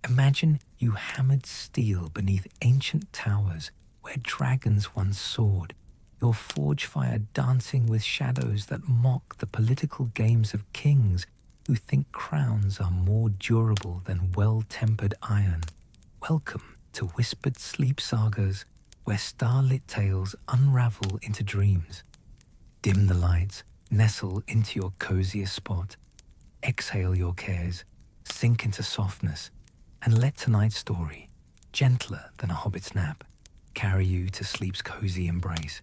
Imagine you hammered steel beneath ancient towers where dragons once soared, your forge fire dancing with shadows that mock the political games of kings who think crowns are more durable than well-tempered iron. Welcome to whispered sleep sagas where starlit tales unravel into dreams. Dim the lights, nestle into your coziest spot, exhale your cares, sink into softness, and let tonight's story, gentler than a hobbit's nap, carry you to sleep's cozy embrace.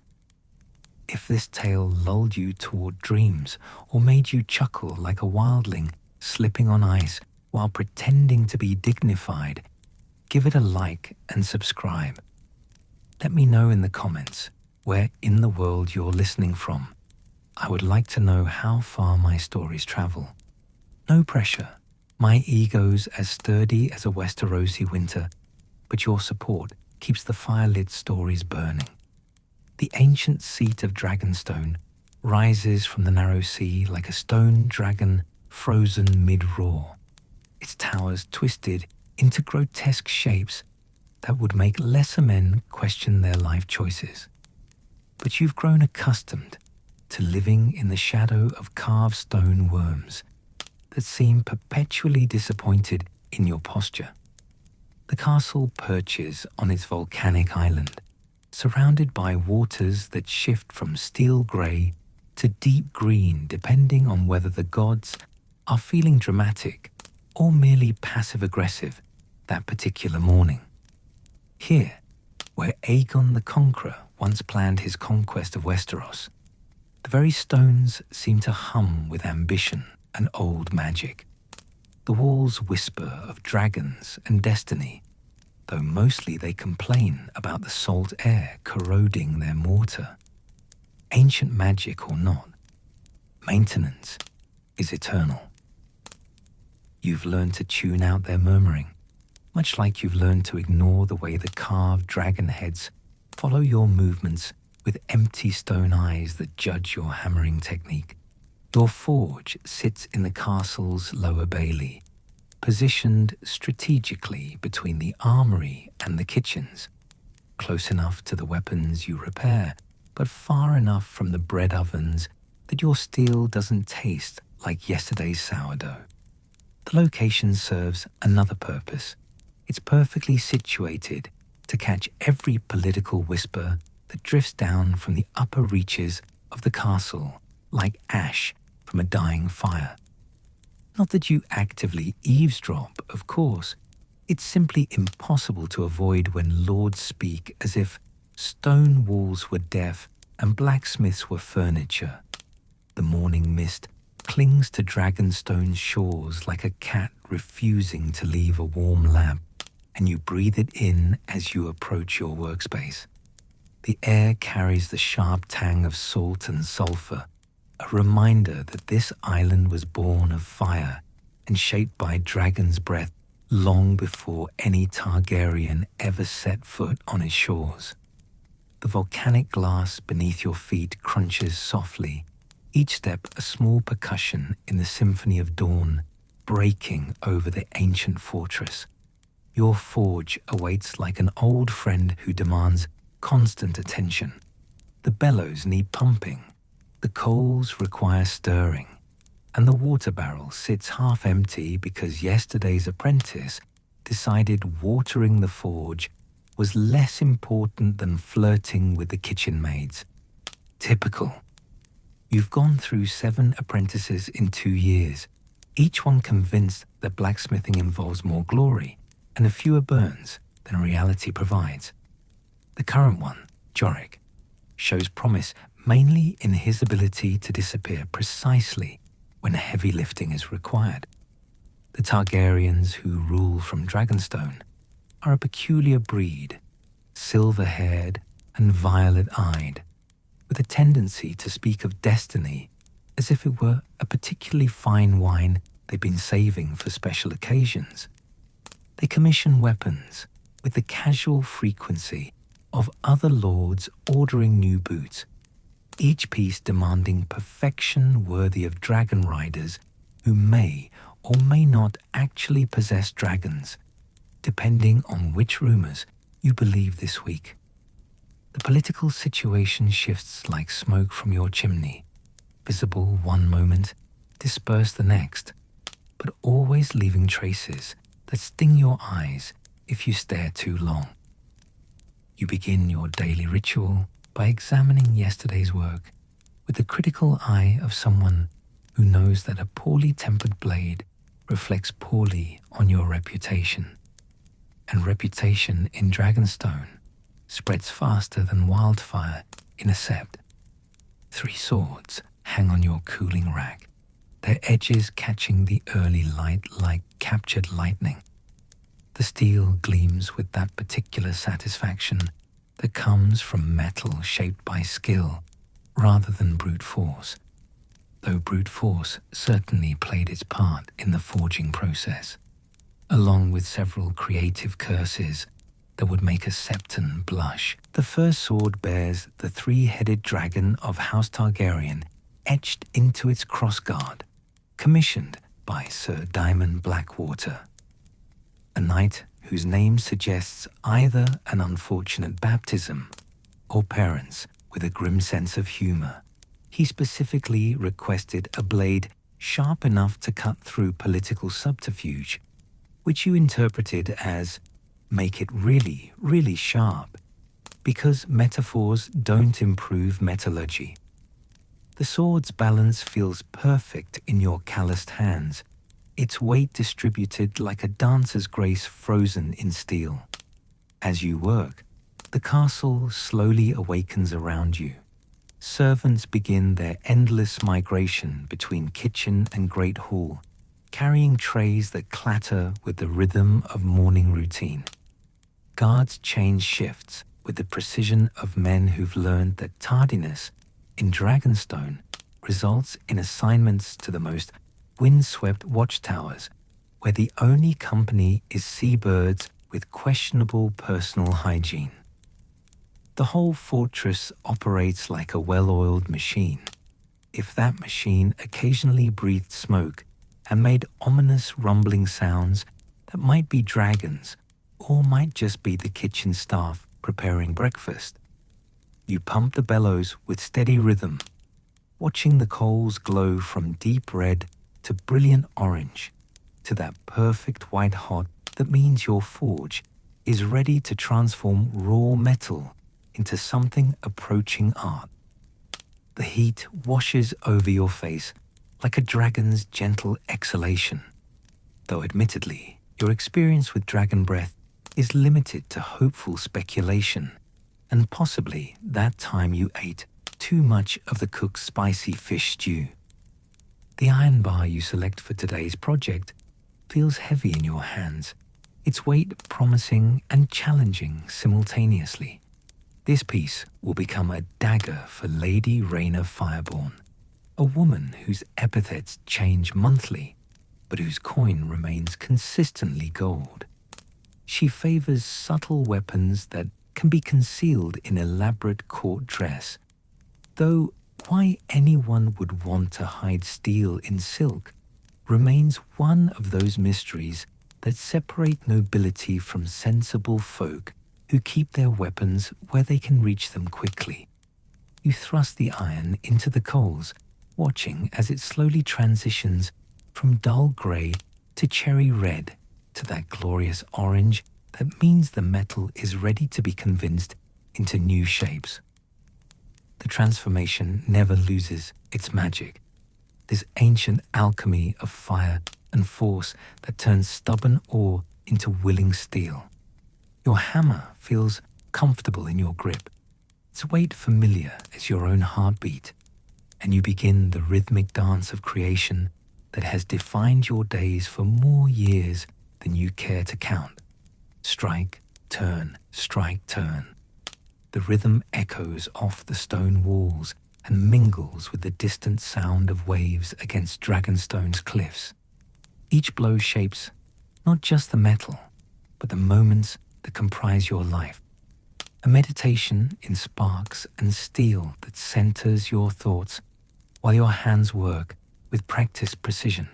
If this tale lulled you toward dreams or made you chuckle like a wildling slipping on ice while pretending to be dignified, give it a like and subscribe. Let me know in the comments where in the world you're listening from. I would like to know how far my stories travel. No pressure. My ego's as sturdy as a Westerosi winter, but your support keeps the fire-lit stories burning. The ancient seat of Dragonstone rises from the narrow sea like a stone dragon frozen mid-roar, its towers twisted into grotesque shapes that would make lesser men question their life choices. But you've grown accustomed to living in the shadow of carved stone worms that seem perpetually disappointed in your posture. The castle perches on its volcanic island, surrounded by waters that shift from steel grey to deep green depending on whether the gods are feeling dramatic or merely passive-aggressive that particular morning. Here, where Aegon the Conqueror once planned his conquest of Westeros, the very stones seem to hum with ambition and old magic. The walls whisper of dragons and destiny, though mostly they complain about the salt air corroding their mortar. Ancient magic or not, maintenance is eternal. You've learned to tune out their murmuring, much like you've learned to ignore the way the carved dragon heads follow your movements with empty stone eyes that judge your hammering technique. Your forge sits in the castle's lower bailey, positioned strategically between the armory and the kitchens, close enough to the weapons you repair, but far enough from the bread ovens that your steel doesn't taste like yesterday's sourdough. The location serves another purpose. It's perfectly situated to catch every political whisper that drifts down from the upper reaches of the castle like ash from a dying fire. Not that you actively eavesdrop, of course. It's simply impossible to avoid when lords speak as if stone walls were deaf and blacksmiths were furniture. The morning mist clings to Dragonstone's shores like a cat refusing to leave a warm lap, and you breathe it in as you approach your workspace. The air carries the sharp tang of salt and sulfur, a reminder that this island was born of fire and shaped by dragon's breath long before any Targaryen ever set foot on its shores. The volcanic glass beneath your feet crunches softly, each step a small percussion in the symphony of dawn breaking over the ancient fortress. Your forge awaits like an old friend who demands constant attention. The bellows need pumping, the coals require stirring, and the water barrel sits half empty because yesterday's apprentice decided watering the forge was less important than flirting with the kitchen maids. Typical. You've gone through 7 apprentices in 2 years, each one convinced that blacksmithing involves more glory and fewer burns than reality provides. The current one, Jorik, shows promise mainly in his ability to disappear precisely when heavy lifting is required. The Targaryens who rule from Dragonstone are a peculiar breed, silver-haired and violet-eyed, with a tendency to speak of destiny as if it were a particularly fine wine they've been saving for special occasions. They commission weapons with the casual frequency of other lords ordering new boots, each piece demanding perfection worthy of dragon riders who may or may not actually possess dragons, depending on which rumors you believe this week. The political situation shifts like smoke from your chimney, visible one moment, dispersed the next, but always leaving traces that sting your eyes if you stare too long. You begin your daily ritual by examining yesterday's work with the critical eye of someone who knows that a poorly tempered blade reflects poorly on your reputation. And reputation in Dragonstone spreads faster than wildfire in a sept. 3 swords hang on your cooling rack, their edges catching the early light like captured lightning. The steel gleams with that particular satisfaction that comes from metal shaped by skill rather than brute force, though brute force certainly played its part in the forging process, along with several creative curses that would make a Septon blush. The first sword bears the 3-headed dragon of House Targaryen etched into its crossguard, commissioned by Sir Daemon Blackwater, a knight whose name suggests either an unfortunate baptism or parents with a grim sense of humor. He specifically requested a blade sharp enough to cut through political subterfuge, which you interpreted as make it really, really sharp, because metaphors don't improve metallurgy. The sword's balance feels perfect in your calloused hands, its weight distributed like a dancer's grace frozen in steel. As you work, the castle slowly awakens around you. Servants begin their endless migration between kitchen and great hall, carrying trays that clatter with the rhythm of morning routine. Guards change shifts with the precision of men who've learned that tardiness in Dragonstone results in assignments to the most windswept watchtowers, where the only company is seabirds with questionable personal hygiene. The whole fortress operates like a well-oiled machine. If that machine occasionally breathed smoke and made ominous rumbling sounds that might be dragons or might just be the kitchen staff preparing breakfast, you pump the bellows with steady rhythm, watching the coals glow from deep red to brilliant orange to that perfect white hot that means your forge is ready to transform raw metal into something approaching art. The heat washes over your face like a dragon's gentle exhalation, though admittedly your experience with dragon breath is limited to hopeful speculation, and possibly that time you ate too much of the cook's spicy fish stew. The iron bar you select for today's project feels heavy in your hands, its weight promising and challenging simultaneously. This piece will become a dagger for Lady Rhaena Fireborn, a woman whose epithets change monthly, but whose coin remains consistently gold. She favors subtle weapons that can be concealed in elaborate court dress, though why anyone would want to hide steel in silk remains one of those mysteries that separate nobility from sensible folk who keep their weapons where they can reach them quickly. You thrust the iron into the coals, watching as it slowly transitions from dull grey to cherry red to that glorious orange that means the metal is ready to be convinced into new shapes. The transformation never loses its magic, this ancient alchemy of fire and force that turns stubborn ore into willing steel. Your hammer feels comfortable in your grip, its weight familiar as your own heartbeat, and you begin the rhythmic dance of creation that has defined your days for more years than you care to count. Strike, turn, strike, turn. The rhythm echoes off the stone walls and mingles with the distant sound of waves against Dragonstone's cliffs. Each blow shapes not just the metal, but the moments that comprise your life. A meditation in sparks and steel that centers your thoughts while your hands work with practiced precision.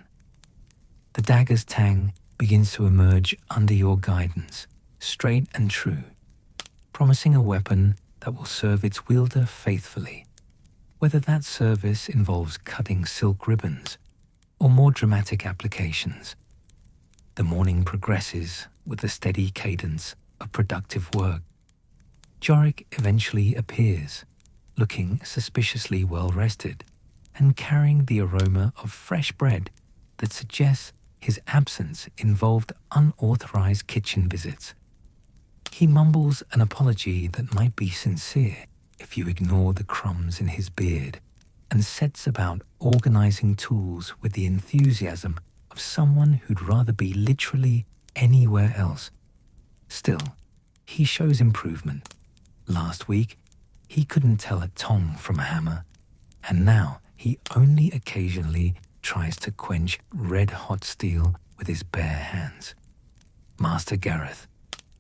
The dagger's tang begins to emerge under your guidance, straight and true, promising a weapon that will serve its wielder faithfully, whether that service involves cutting silk ribbons or more dramatic applications. The morning progresses with the steady cadence of productive work. Jorik eventually appears, looking suspiciously well-rested and carrying the aroma of fresh bread that suggests his absence involved unauthorized kitchen visits. He mumbles an apology that might be sincere if you ignore the crumbs in his beard, and sets about organizing tools with the enthusiasm of someone who'd rather be literally anywhere else. Still, he shows improvement. Last week, he couldn't tell a tong from a hammer, and now he only occasionally tries to quench red-hot steel with his bare hands. Master Gareth,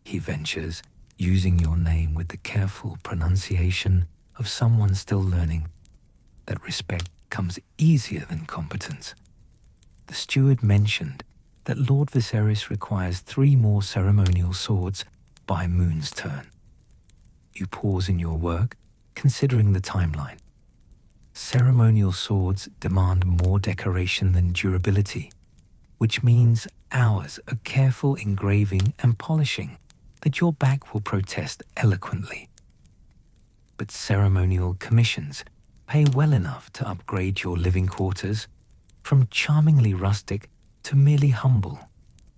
he ventures, using your name with the careful pronunciation of someone still learning, that respect comes easier than competence. The steward mentioned that Lord Viserys requires 3 more ceremonial swords by Moon's turn. You pause in your work, considering the timeline. Ceremonial swords demand more decoration than durability, which means hours of careful engraving and polishing that your back will protest eloquently. But ceremonial commissions pay well enough to upgrade your living quarters from charmingly rustic to merely humble,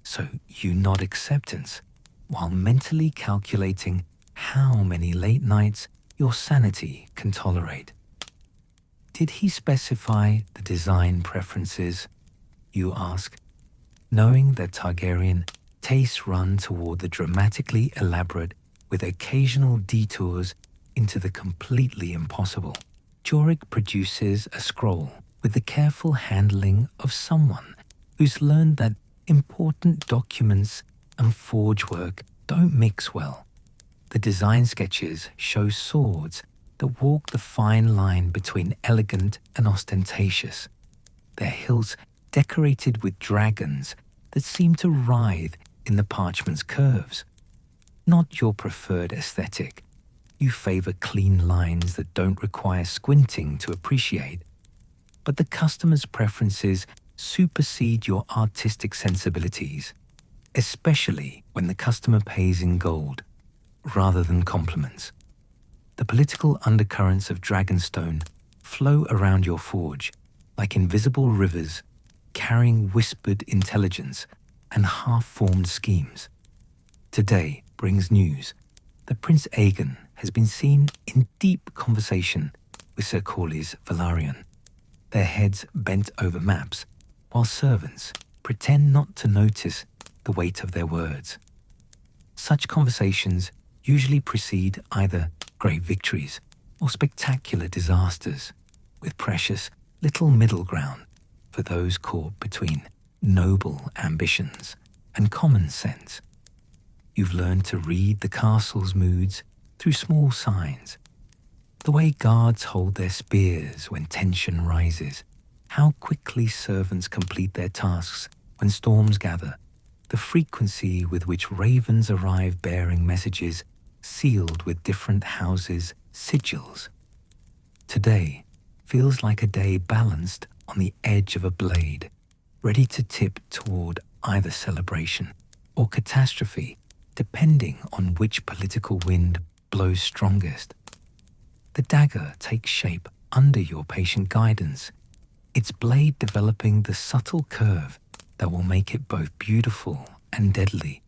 so you nod acceptance while mentally calculating how many late nights your sanity can tolerate. Did he specify the design preferences, you ask, knowing that Targaryen tastes run toward the dramatically elaborate with occasional detours into the completely impossible. Jorik produces a scroll with the careful handling of someone who's learned that important documents and forge work don't mix well. The design sketches show swords that walk the fine line between elegant and ostentatious, their hilts decorated with dragons that seem to writhe in the parchment's curves. Not your preferred aesthetic. You favor clean lines that don't require squinting to appreciate, but the customer's preferences supersede your artistic sensibilities, especially when the customer pays in gold rather than compliments. The political undercurrents of Dragonstone flow around your forge like invisible rivers, carrying whispered intelligence and half-formed schemes. Today brings news that Prince Aegon has been seen in deep conversation with Sir Corlys Velaryon, their heads bent over maps, while servants pretend not to notice the weight of their words. Such conversations usually precede either great victories or spectacular disasters, with precious little middle ground for those caught between noble ambitions and common sense. You've learned to read the castle's moods through small signs. The way guards hold their spears when tension rises, how quickly servants complete their tasks when storms gather, the frequency with which ravens arrive bearing messages sealed with different houses' sigils. Today feels like a day balanced on the edge of a blade, ready to tip toward either celebration or catastrophe, depending on which political wind blows strongest. The dagger takes shape under your patient guidance, its blade developing the subtle curve that will make it both beautiful and deadly.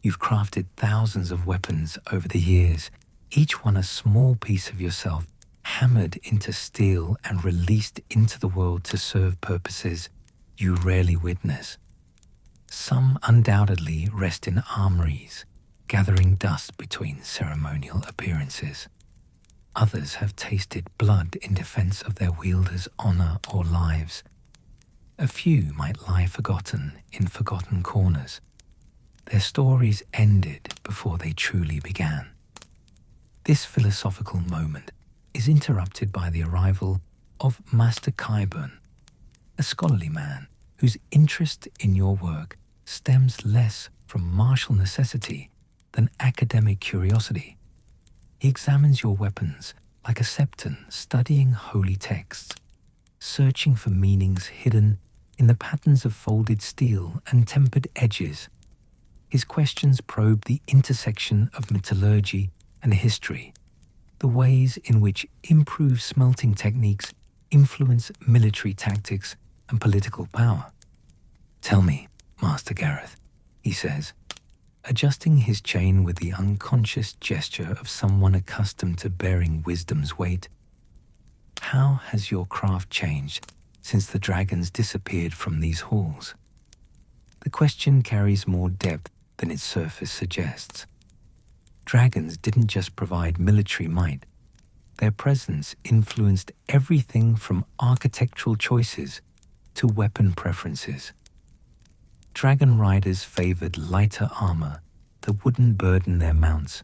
You've crafted thousands of weapons over the years, each one a small piece of yourself hammered into steel and released into the world to serve purposes you rarely witness. Some undoubtedly rest in armories, gathering dust between ceremonial appearances. Others have tasted blood in defense of their wielder's honor or lives. A few might lie forgotten in forgotten corners. Their stories ended before they truly began. This philosophical moment is interrupted by the arrival of Master Qyburn, a scholarly man whose interest in your work stems less from martial necessity than academic curiosity. He examines your weapons like a septon studying holy texts, searching for meanings hidden in the patterns of folded steel and tempered edges. His questions probe the intersection of metallurgy and history, the ways in which improved smelting techniques influence military tactics and political power. "Tell me, Master Gareth," he says, adjusting his chain with the unconscious gesture of someone accustomed to bearing wisdom's weight. "How has your craft changed since the dragons disappeared from these halls?" The question carries more depth than its surface suggests. Dragons didn't just provide military might. Their presence influenced everything from architectural choices to weapon preferences. Dragon riders favored lighter armor that wouldn't burden their mounts,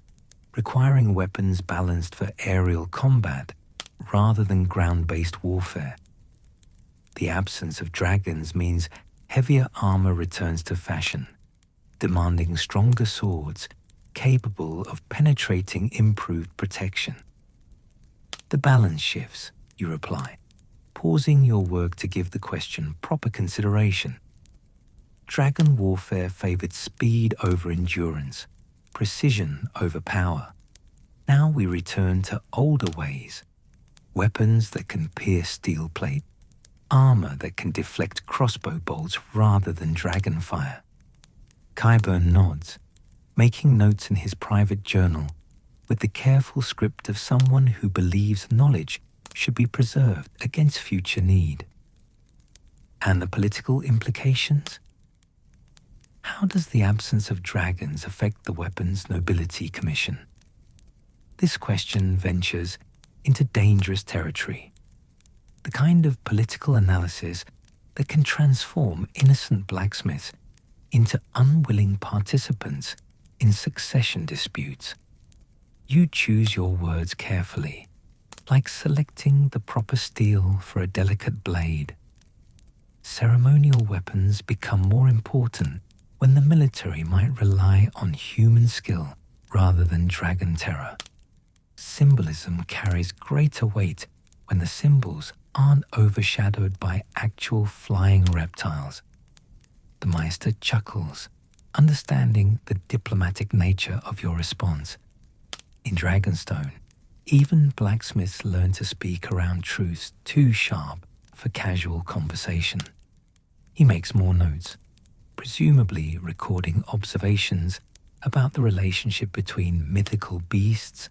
requiring weapons balanced for aerial combat rather than ground-based warfare. The absence of dragons means heavier armor returns to fashion, demanding stronger swords capable of penetrating improved protection. "The balance shifts," you reply, pausing your work to give the question proper consideration. Dragon warfare favored speed over endurance, precision over power. Now we return to older ways: weapons that can pierce steel plate, armor that can deflect crossbow bolts rather than dragon fire. Qyburn nods, making notes in his private journal with the careful script of someone who believes knowledge should be preserved against future need. And the political implications? How does the absence of dragons affect the Weapons Nobility Commission? This question ventures into dangerous territory, the kind of political analysis that can transform innocent blacksmiths into unwilling participants in succession disputes. You choose your words carefully, like selecting the proper steel for a delicate blade. Ceremonial weapons become more important when the military might rely on human skill rather than dragon terror. Symbolism carries greater weight when the symbols aren't overshadowed by actual flying reptiles. The Meister chuckles, understanding the diplomatic nature of your response. In Dragonstone, even blacksmiths learn to speak around truths too sharp for casual conversation. He makes more notes, presumably recording observations about the relationship between mythical beasts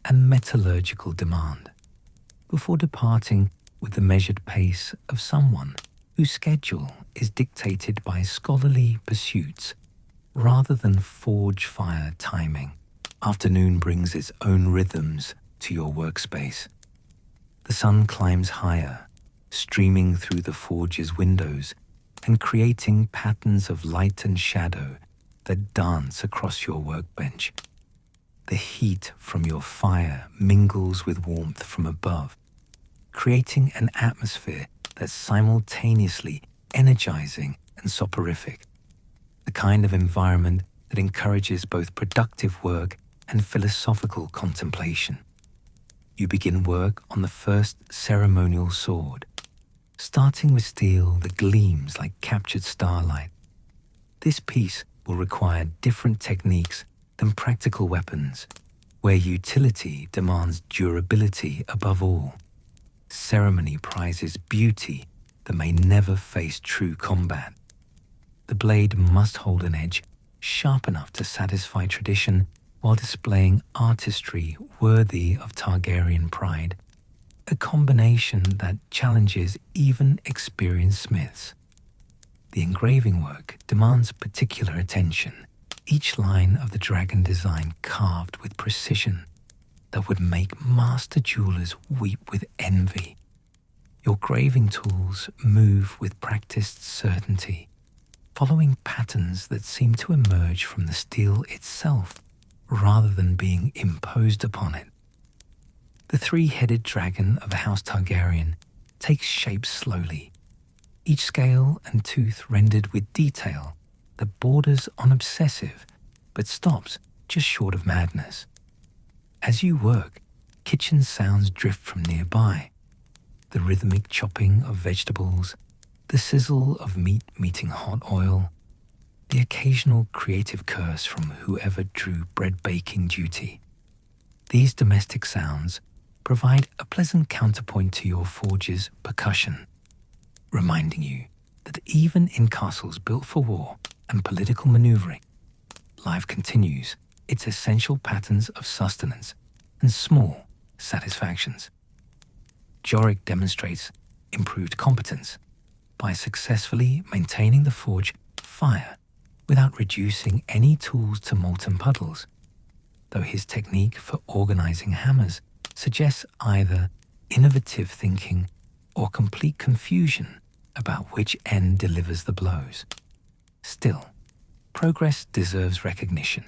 and metallurgical demand, before departing with the measured pace of someone whose schedule is dictated by scholarly pursuits rather than forge fire timing. Afternoon brings its own rhythms to your workspace. The sun climbs higher, streaming through the forge's windows and creating patterns of light and shadow that dance across your workbench. The heat from your fire mingles with warmth from above, creating an atmosphere that's simultaneously energizing and soporific, the kind of environment that encourages both productive work and philosophical contemplation. You begin work on the first ceremonial sword, starting with steel that gleams like captured starlight. This piece will require different techniques than practical weapons, where utility demands durability above all. Ceremony prizes beauty that may never face true combat. The blade must hold an edge sharp enough to satisfy tradition while displaying artistry worthy of Targaryen pride, a combination that challenges even experienced smiths. The engraving work demands particular attention, each line of the dragon design carved with precision that would make master jewelers weep with envy. Your graving tools move with practiced certainty, following patterns that seem to emerge from the steel itself rather than being imposed upon it. The three-headed dragon of the House Targaryen takes shape slowly, each scale and tooth rendered with detail that borders on obsessive but stops just short of madness. As you work, kitchen sounds drift from nearby. The rhythmic chopping of vegetables, the sizzle of meat meeting hot oil, the occasional creative curse from whoever drew bread baking duty. These domestic sounds provide a pleasant counterpoint to your forge's percussion, reminding you that even in castles built for war and political maneuvering, life continues its essential patterns of sustenance and small satisfactions. Jorik demonstrates improved competence by successfully maintaining the forge fire without reducing any tools to molten puddles, though his technique for organizing hammers suggests either innovative thinking or complete confusion about which end delivers the blows. Still, progress deserves recognition,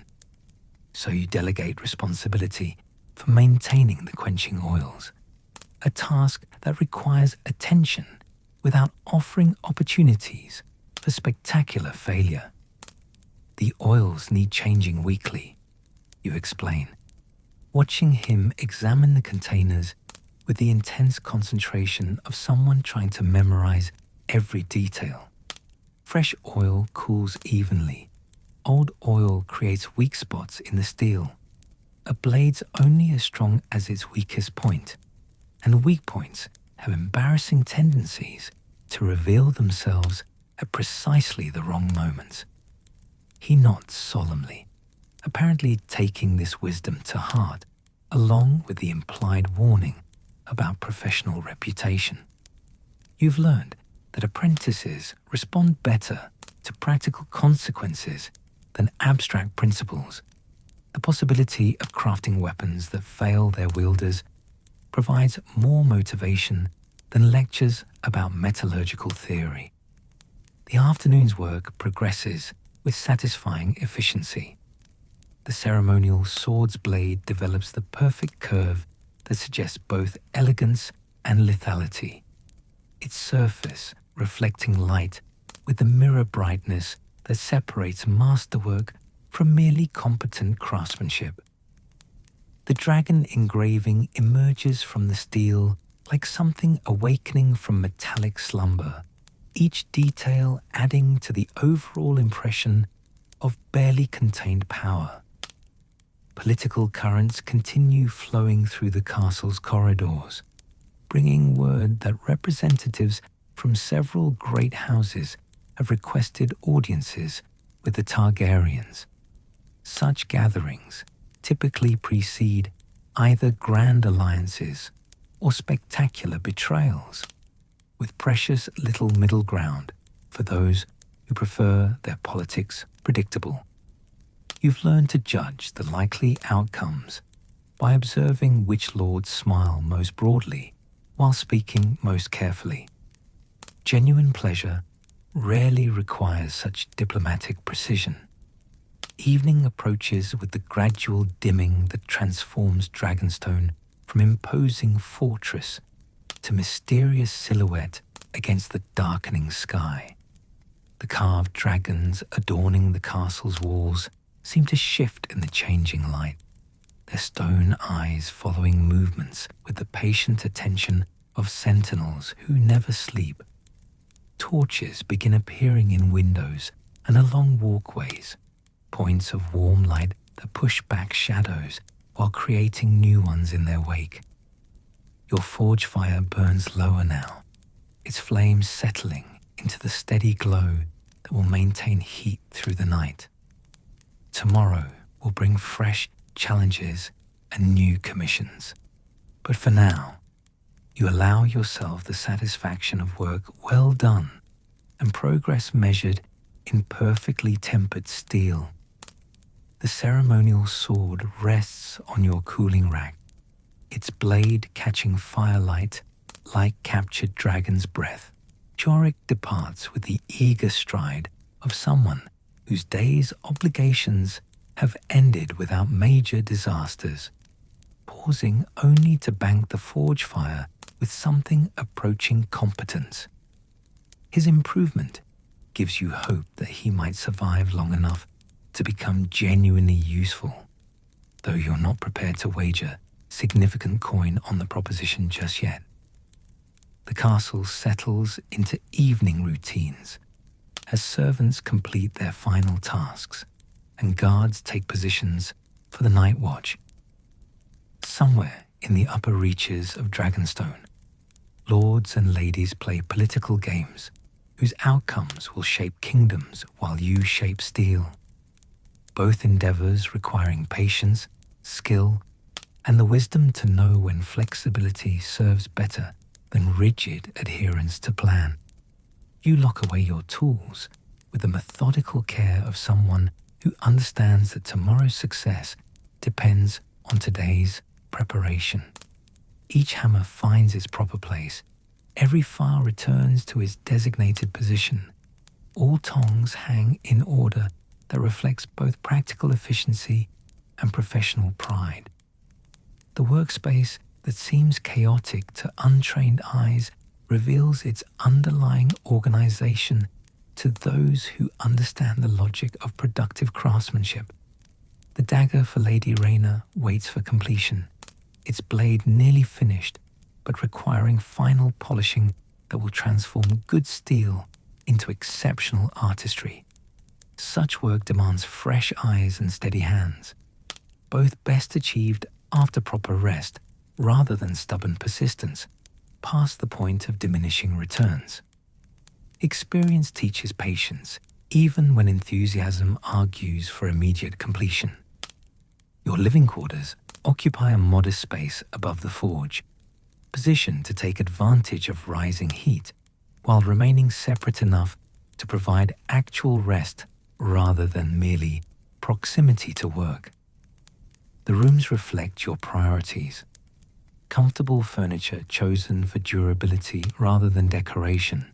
so you delegate responsibility for maintaining the quenching oils, a task that requires attention without offering opportunities for spectacular failure. The oils need changing weekly, you explain, watching him examine the containers with the intense concentration of someone trying to memorize every detail. Fresh oil cools evenly. Old oil creates weak spots in the steel. A blade's only as strong as its weakest point, and weak points have embarrassing tendencies to reveal themselves at precisely the wrong moments. He nods solemnly, apparently taking this wisdom to heart, along with the implied warning about professional reputation. You've learned that apprentices respond better to practical consequences than abstract principles. The possibility of crafting weapons that fail their wielders provides more motivation than lectures about metallurgical theory. The afternoon's work progresses with satisfying efficiency. The ceremonial sword's blade develops the perfect curve that suggests both elegance and lethality, its surface reflecting light with the mirror brightness that separates masterwork from merely competent craftsmanship. The dragon engraving emerges from the steel like something awakening from metallic slumber, each detail adding to the overall impression of barely contained power. Political currents continue flowing through the castle's corridors, bringing word that representatives from several great houses have requested audiences with the Targaryens. Such gatherings typically precede either grand alliances or spectacular betrayals, with precious little middle ground for those who prefer their politics predictable. You've learned to judge the likely outcomes by observing which lords smile most broadly while speaking most carefully. Genuine pleasure rarely requires such diplomatic precision. Evening approaches with the gradual dimming that transforms Dragonstone from imposing fortress to mysterious silhouette against the darkening sky. The carved dragons adorning the castle's walls seem to shift in the changing light, their stone eyes following movements with the patient attention of sentinels who never sleep. Torches begin appearing in windows and along walkways, points of warm light that push back shadows while creating new ones in their wake. Your forge fire burns lower now, its flames settling into the steady glow that will maintain heat through the night. Tomorrow will bring fresh challenges and new commissions. But for now, you allow yourself the satisfaction of work well done and progress measured in perfectly tempered steel. The ceremonial sword rests on your cooling rack, its blade catching firelight like captured dragon's breath. Jorik departs with the eager stride of someone whose day's obligations have ended without major disasters, pausing only to bank the forge fire with something approaching competence. His improvement gives you hope that he might survive long enough to become genuinely useful, though you're not prepared to wager significant coin on the proposition just yet. The castle settles into evening routines as servants complete their final tasks and guards take positions for the night watch. Somewhere in the upper reaches of Dragonstone, lords and ladies play political games whose outcomes will shape kingdoms while you shape steel. Both endeavors requiring patience, skill, and the wisdom to know when flexibility serves better than rigid adherence to plan. You lock away your tools with the methodical care of someone who understands that tomorrow's success depends on today's preparation. Each hammer finds its proper place. Every file returns to its designated position. All tongs hang in order that reflects both practical efficiency and professional pride. The workspace that seems chaotic to untrained eyes reveals its underlying organization to those who understand the logic of productive craftsmanship. The dagger for Lady Rhaena waits for completion, its blade nearly finished, but requiring final polishing that will transform good steel into exceptional artistry. Such work demands fresh eyes and steady hands, both best achieved after proper rest rather than stubborn persistence, past the point of diminishing returns. Experience teaches patience, even when enthusiasm argues for immediate completion. Your living quarters occupy a modest space above the forge, positioned to take advantage of rising heat, while remaining separate enough to provide actual rest rather than merely proximity to work. The rooms reflect your priorities. Comfortable furniture chosen for durability rather than decoration.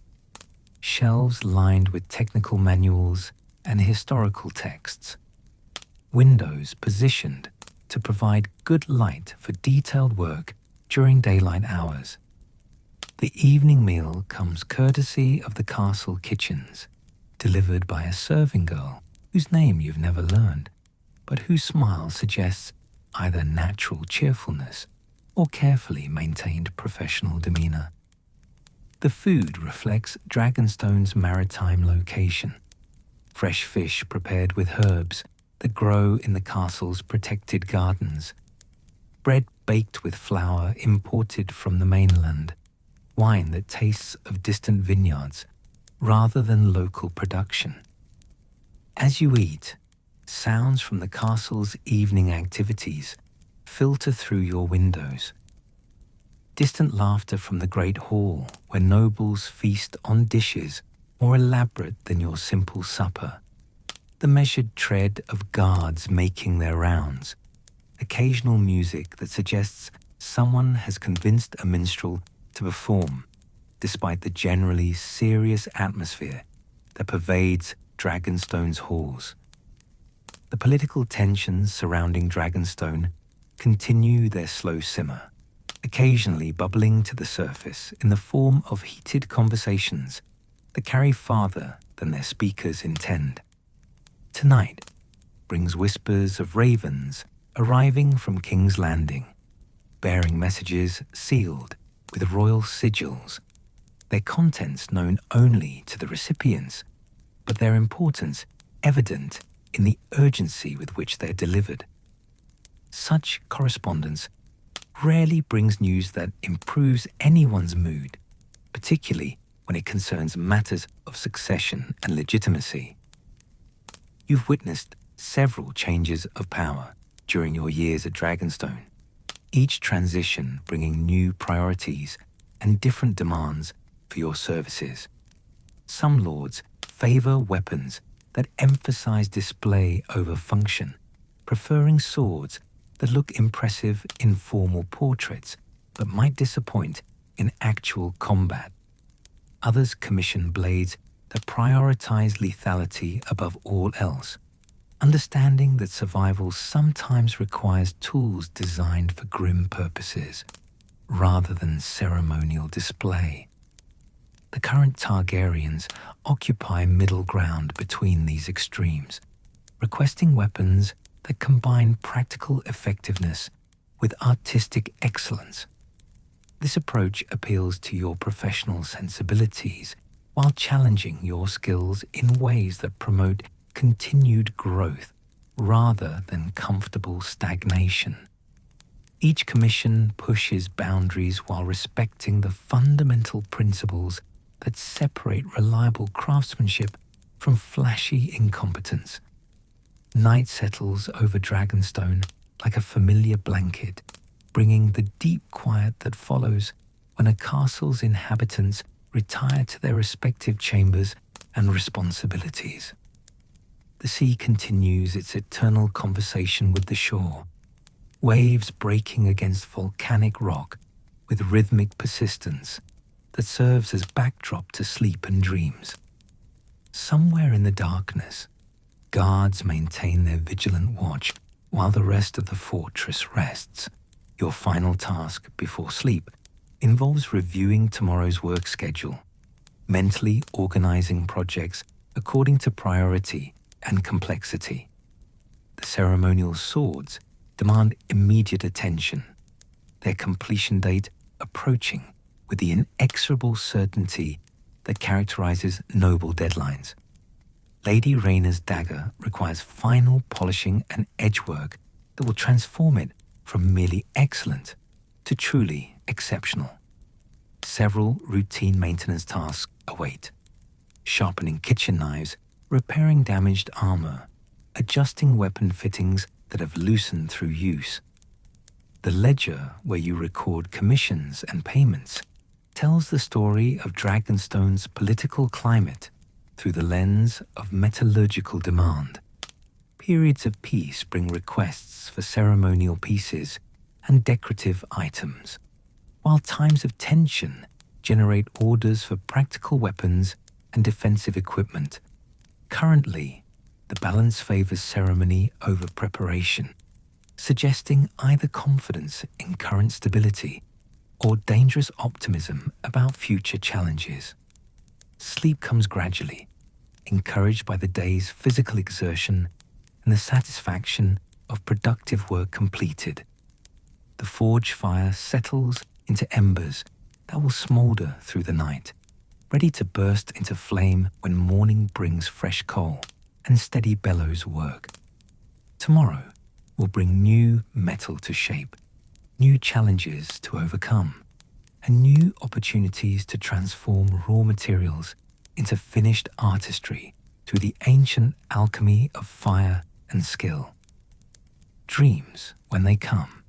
Shelves lined with technical manuals and historical texts. Windows positioned to provide good light for detailed work during daylight hours. The evening meal comes courtesy of the castle kitchens, delivered by a serving girl whose name you've never learned, but whose smile suggests either natural cheerfulness or carefully maintained professional demeanor. The food reflects Dragonstone's maritime location. Fresh fish prepared with herbs that grow in the castle's protected gardens. Bread baked with flour imported from the mainland. Wine that tastes of distant vineyards rather than local production. As you eat, sounds from the castle's evening activities filter through your windows. Distant laughter from the great hall where nobles feast on dishes more elaborate than your simple supper. The measured tread of guards making their rounds. Occasional music that suggests someone has convinced a minstrel to perform, despite the generally serious atmosphere that pervades Dragonstone's halls. The political tensions surrounding Dragonstone continue their slow simmer, occasionally bubbling to the surface in the form of heated conversations that carry farther than their speakers intend. Tonight brings whispers of ravens arriving from King's Landing, bearing messages sealed with royal sigils, their contents known only to the recipients, but their importance evident in the urgency with which they're delivered. Such correspondence rarely brings news that improves anyone's mood, particularly when it concerns matters of succession and legitimacy. You've witnessed several changes of power during your years at Dragonstone, each transition bringing new priorities and different demands for your services. Some lords favor weapons that emphasize display over function, preferring swords that look impressive in formal portraits but might disappoint in actual combat. Others commission blades that prioritize lethality above all else, understanding that survival sometimes requires tools designed for grim purposes rather than ceremonial display. The current Targaryens occupy middle ground between these extremes, requesting weapons that combine practical effectiveness with artistic excellence. This approach appeals to your professional sensibilities while challenging your skills in ways that promote continued growth rather than comfortable stagnation. Each commission pushes boundaries while respecting the fundamental principles that separate reliable craftsmanship from flashy incompetence. Night settles over Dragonstone like a familiar blanket, bringing the deep quiet that follows when a castle's inhabitants retire to their respective chambers and responsibilities. The sea continues its eternal conversation with the shore, waves breaking against volcanic rock with rhythmic persistence that serves as backdrop to sleep and dreams. Somewhere in the darkness, guards maintain their vigilant watch while the rest of the fortress rests. Your final task before sleep involves reviewing tomorrow's work schedule, mentally organizing projects according to priority and complexity. The ceremonial swords demand immediate attention, their completion date approaching with the inexorable certainty that characterizes noble deadlines. Lady Rhaenyra's dagger requires final polishing and edgework that will transform it from merely excellent to truly exceptional. Several routine maintenance tasks await: sharpening kitchen knives, repairing damaged armor, adjusting weapon fittings that have loosened through use. The ledger, where you record commissions and payments, tells the story of Dragonstone's political climate through the lens of metallurgical demand. Periods of peace bring requests for ceremonial pieces and decorative items, while times of tension generate orders for practical weapons and defensive equipment. Currently, the balance favors ceremony over preparation, suggesting either confidence in current stability or dangerous optimism about future challenges. Sleep comes gradually, encouraged by the day's physical exertion and the satisfaction of productive work completed. The forge fire settles into embers that will smolder through the night, ready to burst into flame when morning brings fresh coal and steady bellows work. Tomorrow will bring new metal to shape, new challenges to overcome, and new opportunities to transform raw materials into finished artistry through the ancient alchemy of fire and skill. Dreams, when they come,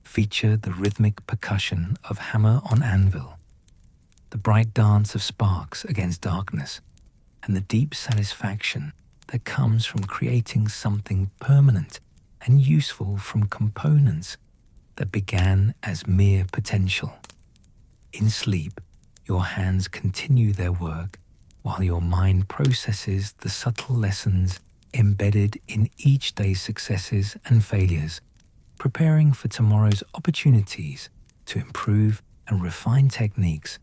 feature the rhythmic percussion of hammer on anvil, the bright dance of sparks against darkness, and the deep satisfaction that comes from creating something permanent and useful from components that began as mere potential. In sleep, your hands continue their work while your mind processes the subtle lessons embedded in each day's successes and failures, preparing for tomorrow's opportunities to improve and refine techniques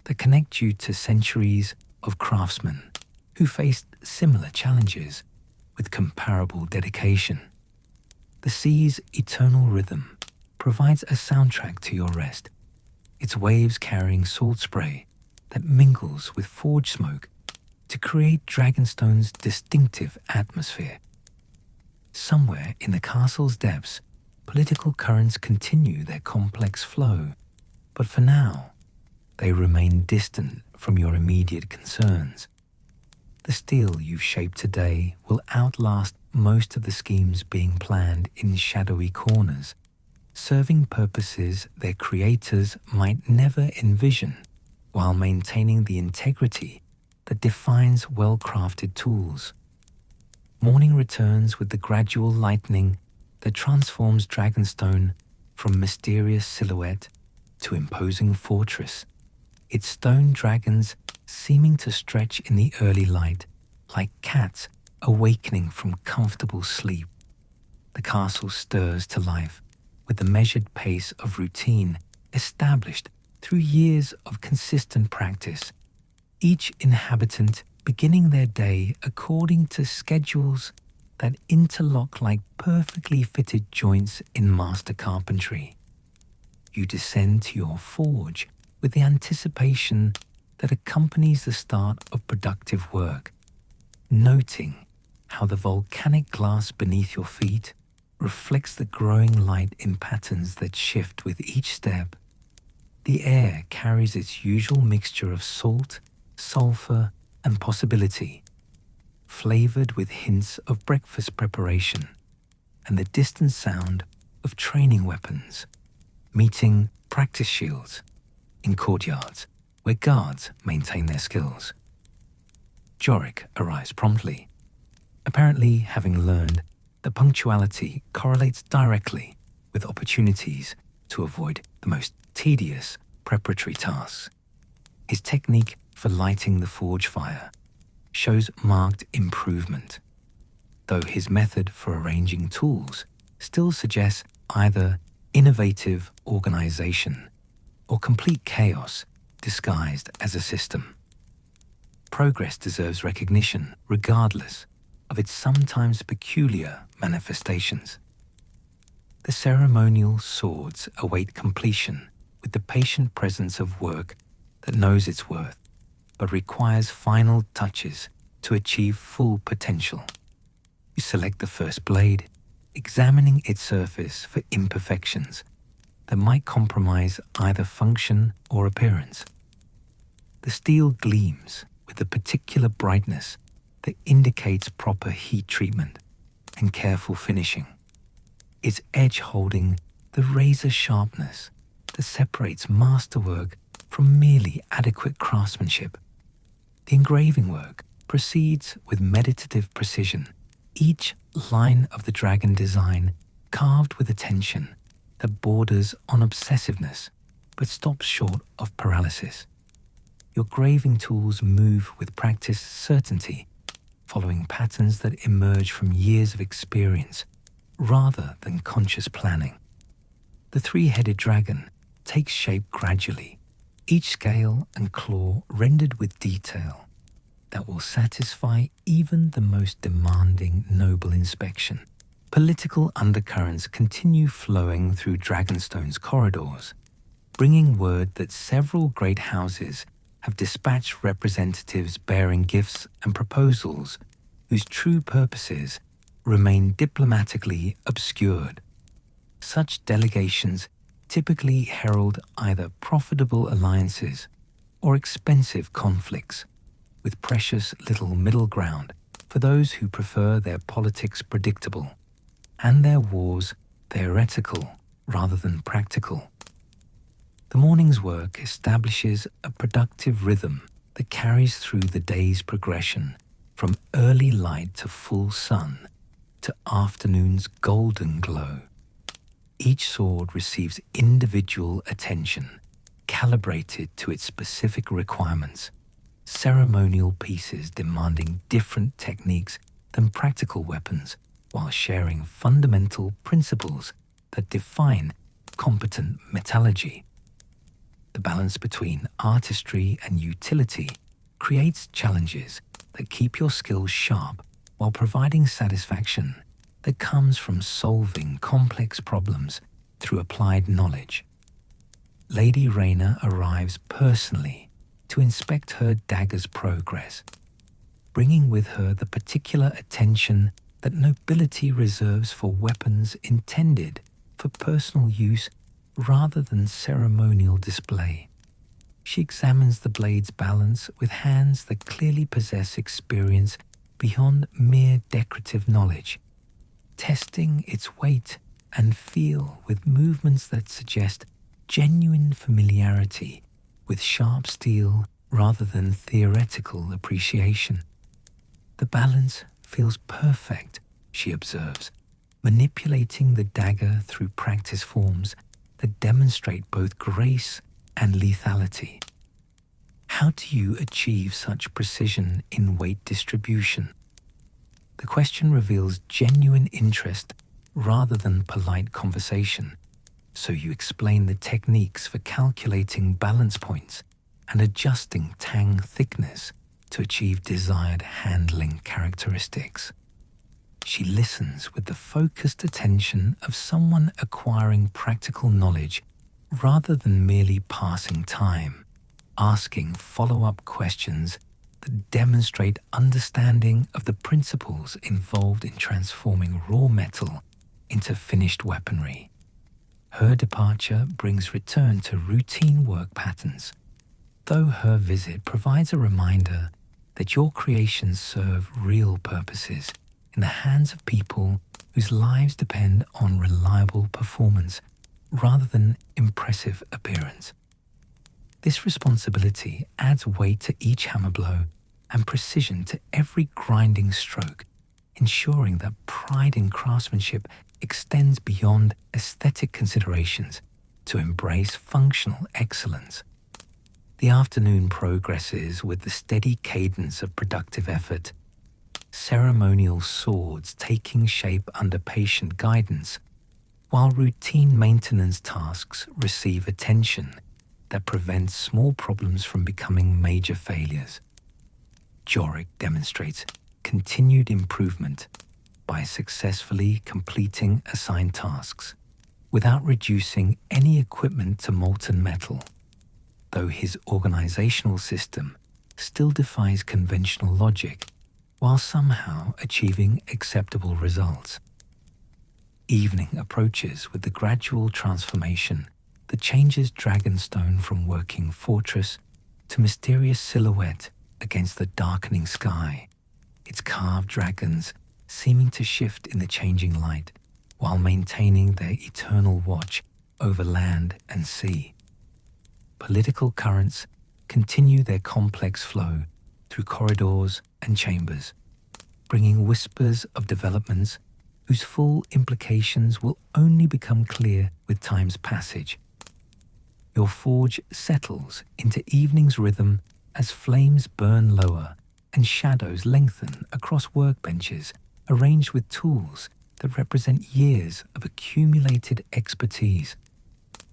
that connect you to centuries of craftsmen who faced similar challenges with comparable dedication. The sea's eternal rhythm provides a soundtrack to your rest, its waves carrying salt spray that mingles with forge smoke to create Dragonstone's distinctive atmosphere. Somewhere in the castle's depths, political currents continue their complex flow, but for now, they remain distant from your immediate concerns. The steel you've shaped today will outlast most of the schemes being planned in shadowy corners, serving purposes their creators might never envision, while maintaining the integrity that defines well-crafted tools. Morning returns with the gradual lightening that transforms Dragonstone from mysterious silhouette to imposing fortress, its stone dragons seeming to stretch in the early light like cats awakening from comfortable sleep. The castle stirs to life with the measured pace of routine established through years of consistent practice, each inhabitant beginning their day according to schedules that interlock like perfectly fitted joints in master carpentry. You descend to your forge with the anticipation that accompanies the start of productive work, noting how the volcanic glass beneath your feet reflects the growing light in patterns that shift with each step. The air carries its usual mixture of salt, sulfur, and possibility, flavored with hints of breakfast preparation and the distant sound of training weapons, meeting practice shields in courtyards where guards maintain their skills. Jorik arrives promptly, apparently having learned that punctuality correlates directly with opportunities to avoid the most tedious preparatory tasks. His technique for lighting the forge fire shows marked improvement, though his method for arranging tools still suggests either innovative organization or complete chaos disguised as a system. Progress deserves recognition regardless of its sometimes peculiar manifestations. The ceremonial swords await completion with the patient presence of work that knows its worth, but requires final touches to achieve full potential. You select the first blade, examining its surface for imperfections that might compromise either function or appearance. The steel gleams with a particular brightness that indicates proper heat treatment and careful finishing, its edge holding the razor sharpness that separates masterwork from merely adequate craftsmanship. The engraving work proceeds with meditative precision, each line of the dragon design carved with attention that borders on obsessiveness but stops short of paralysis. Your graving tools move with practiced certainty, following patterns that emerge from years of experience rather than conscious planning. The three-headed dragon takes shape gradually, each scale and claw rendered with detail that will satisfy even the most demanding noble inspection. Political undercurrents continue flowing through Dragonstone's corridors, bringing word that several great houses have dispatched representatives bearing gifts and proposals whose true purposes remain diplomatically obscured. Such delegations typically herald either profitable alliances or expensive conflicts, with precious little middle ground for those who prefer their politics predictable and their wars theoretical rather than practical. The morning's work establishes a productive rhythm that carries through the day's progression from early light to full sun to afternoon's golden glow. Each sword receives individual attention, calibrated to its specific requirements, ceremonial pieces demanding different techniques than practical weapons while sharing fundamental principles that define competent metallurgy. The balance between artistry and utility creates challenges that keep your skills sharp while providing satisfaction that comes from solving complex problems through applied knowledge. Lady Rhaena arrives personally to inspect her dagger's progress, bringing with her the particular attention that nobility reserves for weapons intended for personal use rather than ceremonial display. She examines the blade's balance with hands that clearly possess experience beyond mere decorative knowledge, testing its weight and feel with movements that suggest genuine familiarity with sharp steel rather than theoretical appreciation. The balance feels perfect, she observes, manipulating the dagger through practice forms that demonstrate both grace and lethality. How do you achieve such precision in weight distribution? The question reveals genuine interest rather than polite conversation, so you explain the techniques for calculating balance points and adjusting tang thickness to achieve desired handling characteristics. She listens with the focused attention of someone acquiring practical knowledge rather than merely passing time, asking follow-up questions that demonstrate understanding of the principles involved in transforming raw metal into finished weaponry. Her departure brings return to routine work patterns, though her visit provides a reminder that your creations serve real purposes in the hands of people whose lives depend on reliable performance rather than impressive appearance. This responsibility adds weight to each hammer blow and precision to every grinding stroke, ensuring that pride in craftsmanship extends beyond aesthetic considerations to embrace functional excellence. The afternoon progresses with the steady cadence of productive effort, ceremonial swords taking shape under patient guidance, while routine maintenance tasks receive attention that prevents small problems from becoming major failures. Jorik demonstrates continued improvement by successfully completing assigned tasks without reducing any equipment to molten metal, though his organizational system still defies conventional logic while somehow achieving acceptable results. Evening approaches with the gradual transformation that changes Dragonstone from working fortress to mysterious silhouette against the darkening sky, its carved dragons seeming to shift in the changing light while maintaining their eternal watch over land and sea. Political currents continue their complex flow through corridors and chambers, bringing whispers of developments whose full implications will only become clear with time's passage. Your forge settles into evening's rhythm as flames burn lower and shadows lengthen across workbenches arranged with tools that represent years of accumulated expertise.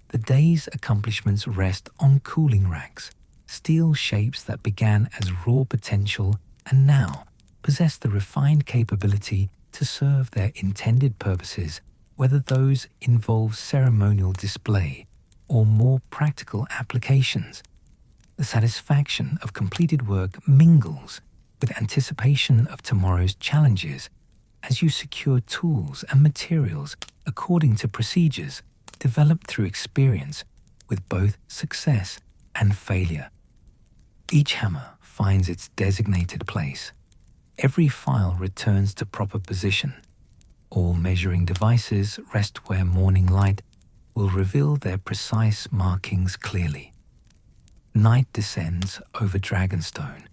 The day's accomplishments rest on cooling racks, steel shapes that began as raw potential and now possess the refined capability to serve their intended purposes, whether those involve ceremonial display or more practical applications. The satisfaction of completed work mingles with anticipation of tomorrow's challenges as you secure tools and materials according to procedures developed through experience with both success and failure. Each hammer finds its designated place. Every file returns to proper position. All measuring devices rest where morning light will reveal their precise markings clearly. Night descends over Dragonstone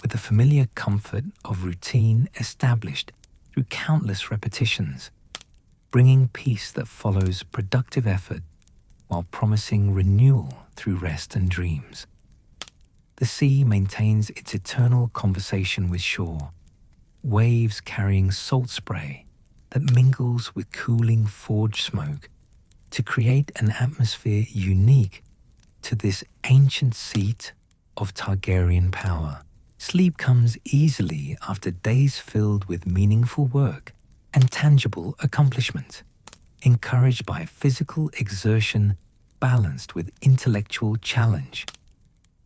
with the familiar comfort of routine established through countless repetitions, bringing peace that follows productive effort while promising renewal through rest and dreams. The sea maintains its eternal conversation with shore, waves carrying salt spray that mingles with cooling forge smoke to create an atmosphere unique to this ancient seat of Targaryen power. Sleep comes easily after days filled with meaningful work and tangible accomplishment, encouraged by physical exertion balanced with intellectual challenge.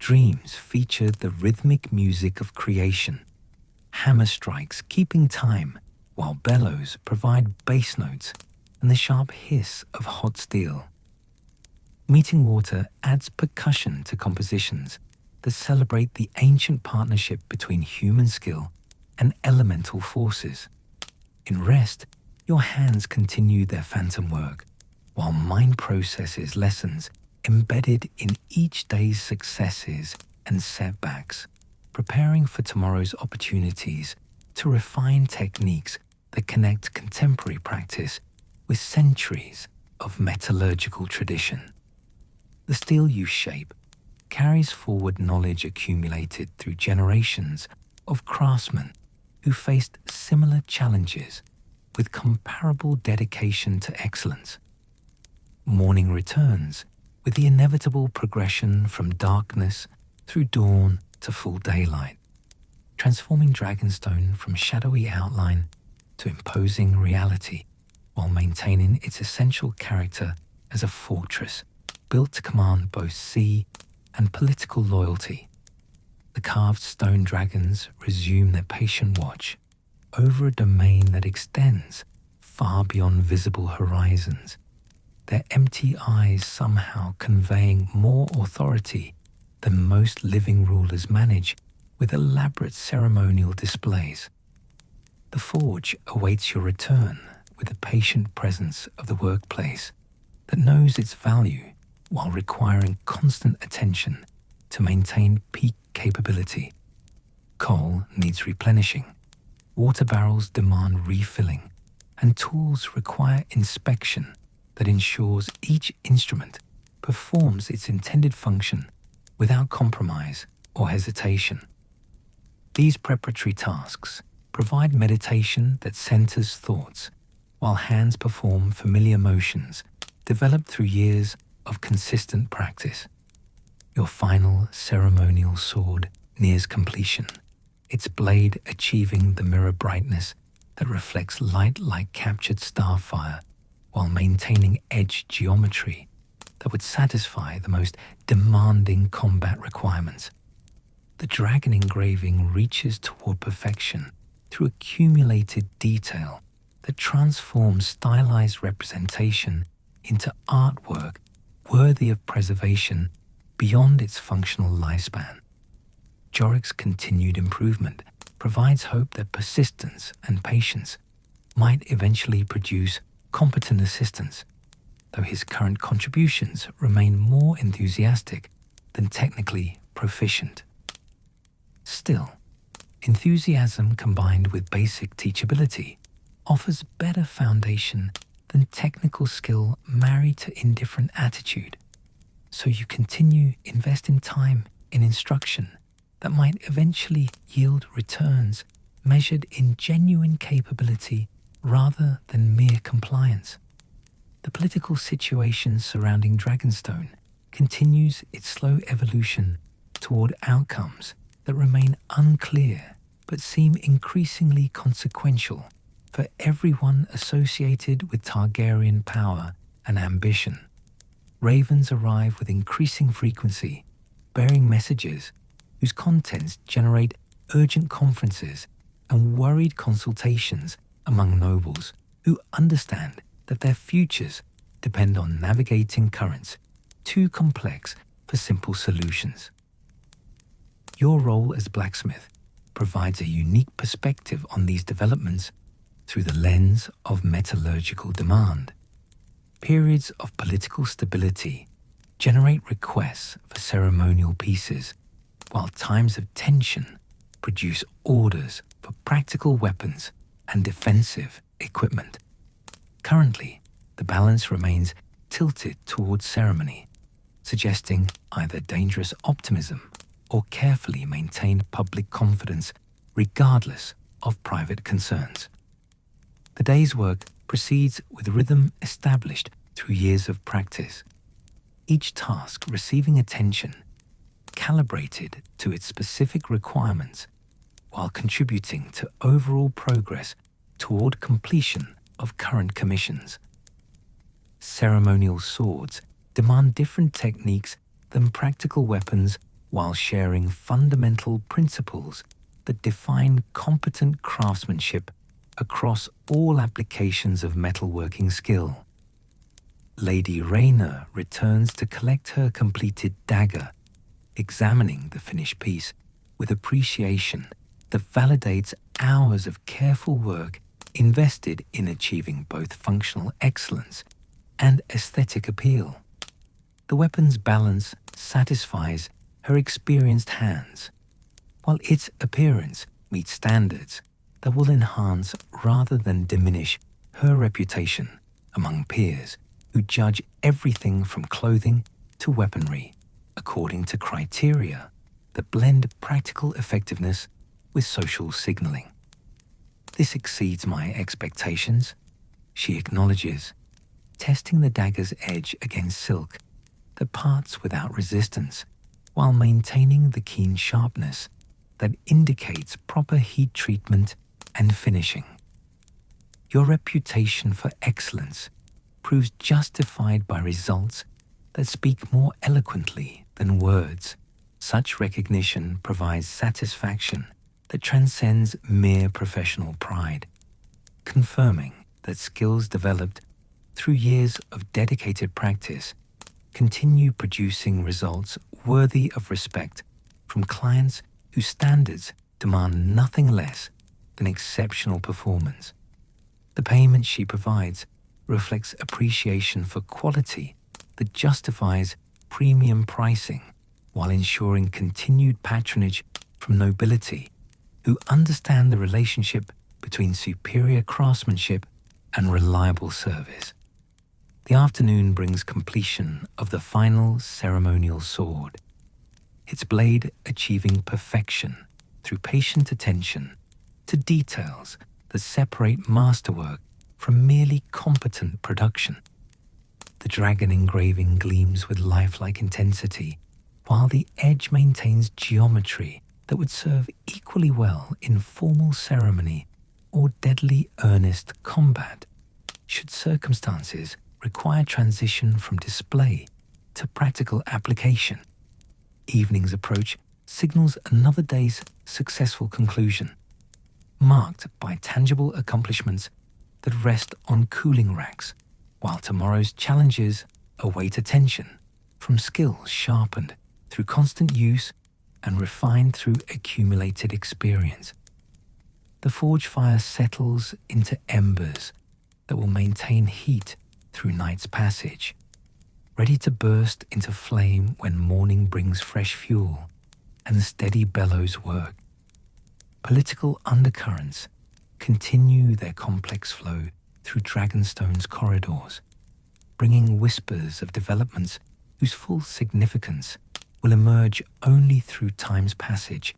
Dreams feature the rhythmic music of creation, hammer strikes keeping time, while bellows provide bass notes and the sharp hiss of hot steel. Meeting water adds percussion to compositions that celebrate the ancient partnership between human skill and elemental forces. In rest, your hands continue their phantom work, while mind processes lessons embedded in each day's successes and setbacks, preparing for tomorrow's opportunities to refine techniques that connect contemporary practice with centuries of metallurgical tradition. The steel you shape carries forward knowledge accumulated through generations of craftsmen who faced similar challenges with comparable dedication to excellence. Morning returns with the inevitable progression from darkness through dawn to full daylight, transforming Dragonstone from shadowy outline to imposing reality while maintaining its essential character as a fortress built to command both sea and political loyalty. The carved stone dragons resume their patient watch over a domain that extends far beyond visible horizons, their empty eyes somehow conveying more authority than most living rulers manage with elaborate ceremonial displays. The forge awaits your return with the patient presence of the workplace that knows its value while requiring constant attention to maintain peak capability. Coal needs replenishing, water barrels demand refilling, and tools require inspection that ensures each instrument performs its intended function without compromise or hesitation. These preparatory tasks provide meditation that centers thoughts, while hands perform familiar motions developed through years of consistent practice. Your final ceremonial sword nears completion, its blade achieving the mirror brightness that reflects light like captured starfire while maintaining edge geometry that would satisfy the most demanding combat requirements. The dragon engraving reaches toward perfection through accumulated detail that transforms stylized representation into artwork worthy of preservation beyond its functional lifespan. Jorik's continued improvement provides hope that persistence and patience might eventually produce competent assistance, though his current contributions remain more enthusiastic than technically proficient. Still, enthusiasm combined with basic teachability offers better foundation than technical skill married to indifferent attitude, so you continue investing time in instruction that might eventually yield returns measured in genuine capability rather than mere compliance. The political situation surrounding Dragonstone continues its slow evolution toward outcomes that remain unclear but seem increasingly consequential for everyone associated with Targaryen power and ambition. Ravens arrive with increasing frequency, bearing messages whose contents generate urgent conferences and worried consultations among nobles who understand that their futures depend on navigating currents too complex for simple solutions. Your role as blacksmith provides a unique perspective on these developments through the lens of metallurgical demand. Periods of political stability generate requests for ceremonial pieces, while times of tension produce orders for practical weapons and defensive equipment. Currently, the balance remains tilted towards ceremony, suggesting either dangerous optimism or carefully maintained public confidence regardless of private concerns. The day's work proceeds with rhythm established through years of practice, each task receiving attention calibrated to its specific requirements while contributing to overall progress toward completion of current commissions. Ceremonial swords demand different techniques than practical weapons while sharing fundamental principles that define competent craftsmanship across all applications of metalworking skill. Lady Rayna returns to collect her completed dagger, examining the finished piece with appreciation that validates hours of careful work invested in achieving both functional excellence and aesthetic appeal. The weapon's balance satisfies her experienced hands, while its appearance meets standards that will enhance rather than diminish her reputation among peers who judge everything from clothing to weaponry according to criteria that blend practical effectiveness with social signaling. This exceeds my expectations, she acknowledges, testing the dagger's edge against silk that parts without resistance while maintaining the keen sharpness that indicates proper heat treatment and finishing. Your reputation for excellence proves justified by results that speak more eloquently than words. Such recognition provides satisfaction that transcends mere professional pride, confirming that skills developed through years of dedicated practice continue producing results worthy of respect from clients whose standards demand nothing less than exceptional performance. The payment she provides reflects appreciation for quality that justifies premium pricing while ensuring continued patronage from nobility who understand the relationship between superior craftsmanship and reliable service. The afternoon brings completion of the final ceremonial sword, its blade achieving perfection through patient attention to details that separate masterwork from merely competent production. The dragon engraving gleams with lifelike intensity, while the edge maintains geometry that would serve equally well in formal ceremony or deadly earnest combat, should circumstances require transition from display to practical application. Evening's approach signals another day's successful conclusion, marked by tangible accomplishments that rest on cooling racks, while tomorrow's challenges await attention from skills sharpened through constant use and refined through accumulated experience. The forge fire settles into embers that will maintain heat through night's passage, ready to burst into flame when morning brings fresh fuel and steady bellows work. Political undercurrents continue their complex flow through Dragonstone's corridors, bringing whispers of developments whose full significance will emerge only through time's passage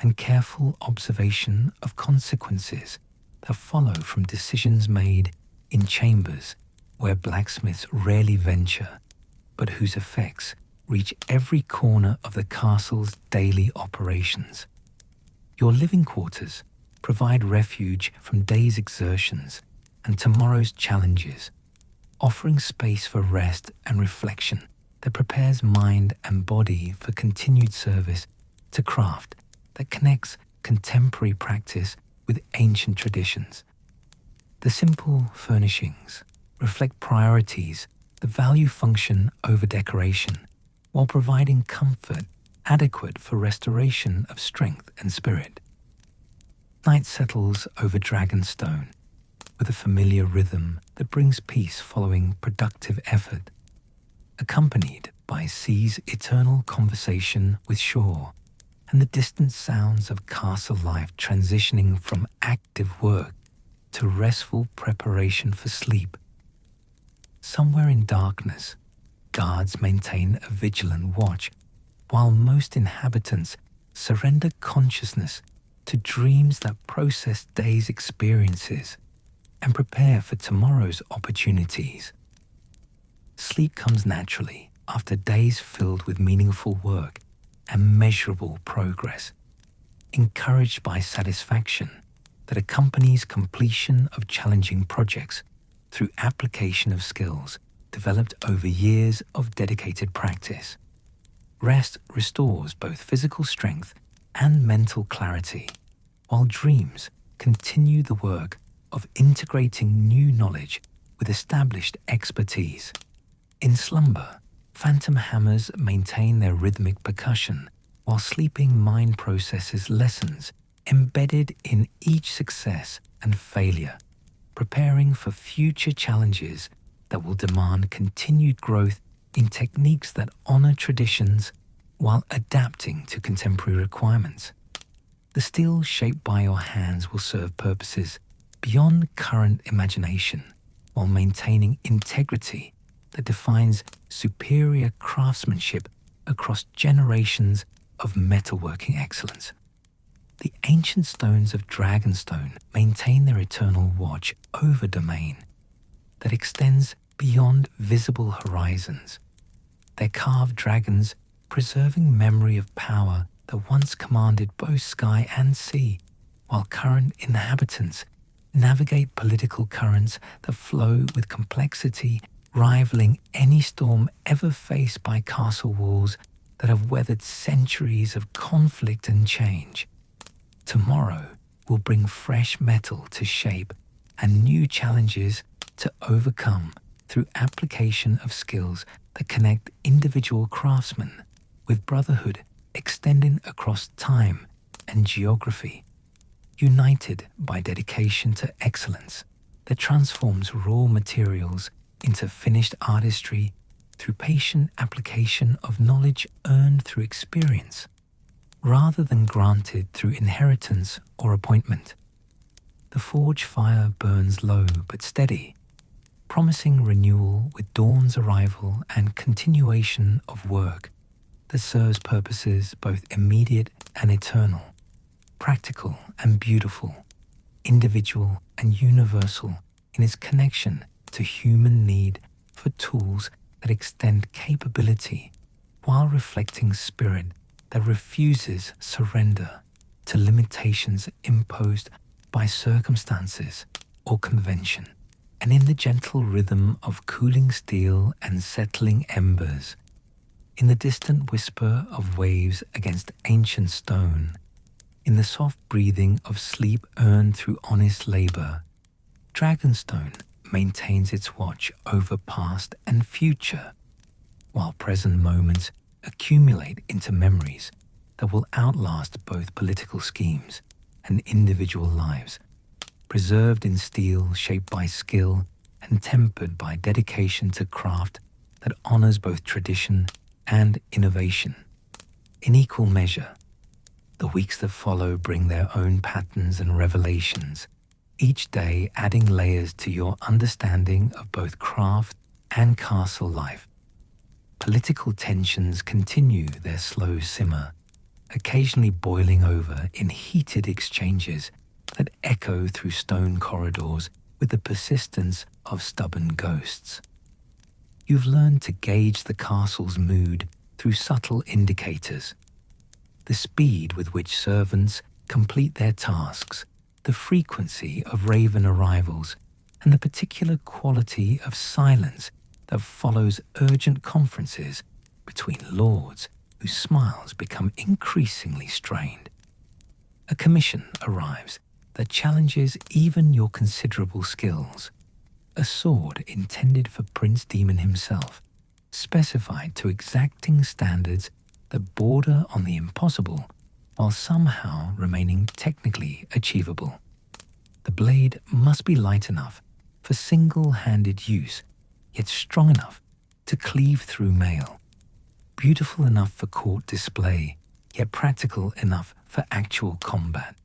and careful observation of consequences that follow from decisions made in chambers where blacksmiths rarely venture, but whose effects reach every corner of the castle's daily operations. Your living quarters provide refuge from day's exertions and tomorrow's challenges, offering space for rest and reflection that prepares mind and body for continued service to craft that connects contemporary practice with ancient traditions. The simple furnishings reflect priorities that value function over decoration, while providing comfort adequate for restoration of strength and spirit. Night settles over Dragonstone with a familiar rhythm that brings peace following productive effort, accompanied by sea's eternal conversation with shore and the distant sounds of castle life transitioning from active work to restful preparation for sleep. Somewhere in darkness, guards maintain a vigilant watch, while most inhabitants surrender consciousness to dreams that process day's experiences and prepare for tomorrow's opportunities. Sleep comes naturally after days filled with meaningful work and measurable progress, encouraged by satisfaction that accompanies completion of challenging projects through application of skills developed over years of dedicated practice. Rest restores both physical strength and mental clarity, while dreams continue the work of integrating new knowledge with established expertise. In slumber, phantom hammers maintain their rhythmic percussion, while sleeping mind processes lessons embedded in each success and failure, preparing for future challenges that will demand continued growth in techniques that honor traditions while adapting to contemporary requirements. The steel shaped by your hands will serve purposes beyond current imagination, while maintaining integrity that defines superior craftsmanship across generations of metalworking excellence. The ancient stones of Dragonstone maintain their eternal watch over domain that extends beyond visible horizons. Their carved dragons preserving memory of power that once commanded both sky and sea, while current inhabitants navigate political currents that flow with complexity rivaling any storm ever faced by castle walls that have weathered centuries of conflict and change. Tomorrow will bring fresh metal to shape and new challenges to overcome through application of skills that connect individual craftsmen with brotherhood extending across time and geography, united by dedication to excellence that transforms raw materials into finished artistry through patient application of knowledge earned through experience, rather than granted through inheritance or appointment. The forge fire burns low but steady, promising renewal with dawn's arrival and continuation of work that serves purposes both immediate and eternal, practical and beautiful, individual and universal in its connection to human need for tools that extend capability while reflecting spirit that refuses surrender to limitations imposed by circumstances or convention, and in the gentle rhythm of cooling steel and settling embers, in the distant whisper of waves against ancient stone, in the soft breathing of sleep earned through honest labor, Dragonstone maintains its watch over past and future, while present moments accumulate into memories that will outlast both political schemes and individual lives, preserved in steel shaped by skill and tempered by dedication to craft that honors both tradition and innovation. In equal measure, the weeks that follow bring their own patterns and revelations, each day adding layers to your understanding of both craft and castle life. Political tensions continue their slow simmer, occasionally boiling over in heated exchanges that echo through stone corridors with the persistence of stubborn ghosts. You've learned to gauge the castle's mood through subtle indicators, the speed with which servants complete their tasks, the frequency of raven arrivals, and the particular quality of silence that follows urgent conferences between lords whose smiles become increasingly strained. A commission arrives that challenges even your considerable skills, a sword intended for Prince Demon himself, specified to exacting standards that border on the impossible while somehow remaining technically achievable. The blade must be light enough for single-handed use, yet strong enough to cleave through mail, beautiful enough for court display, yet practical enough for actual combat.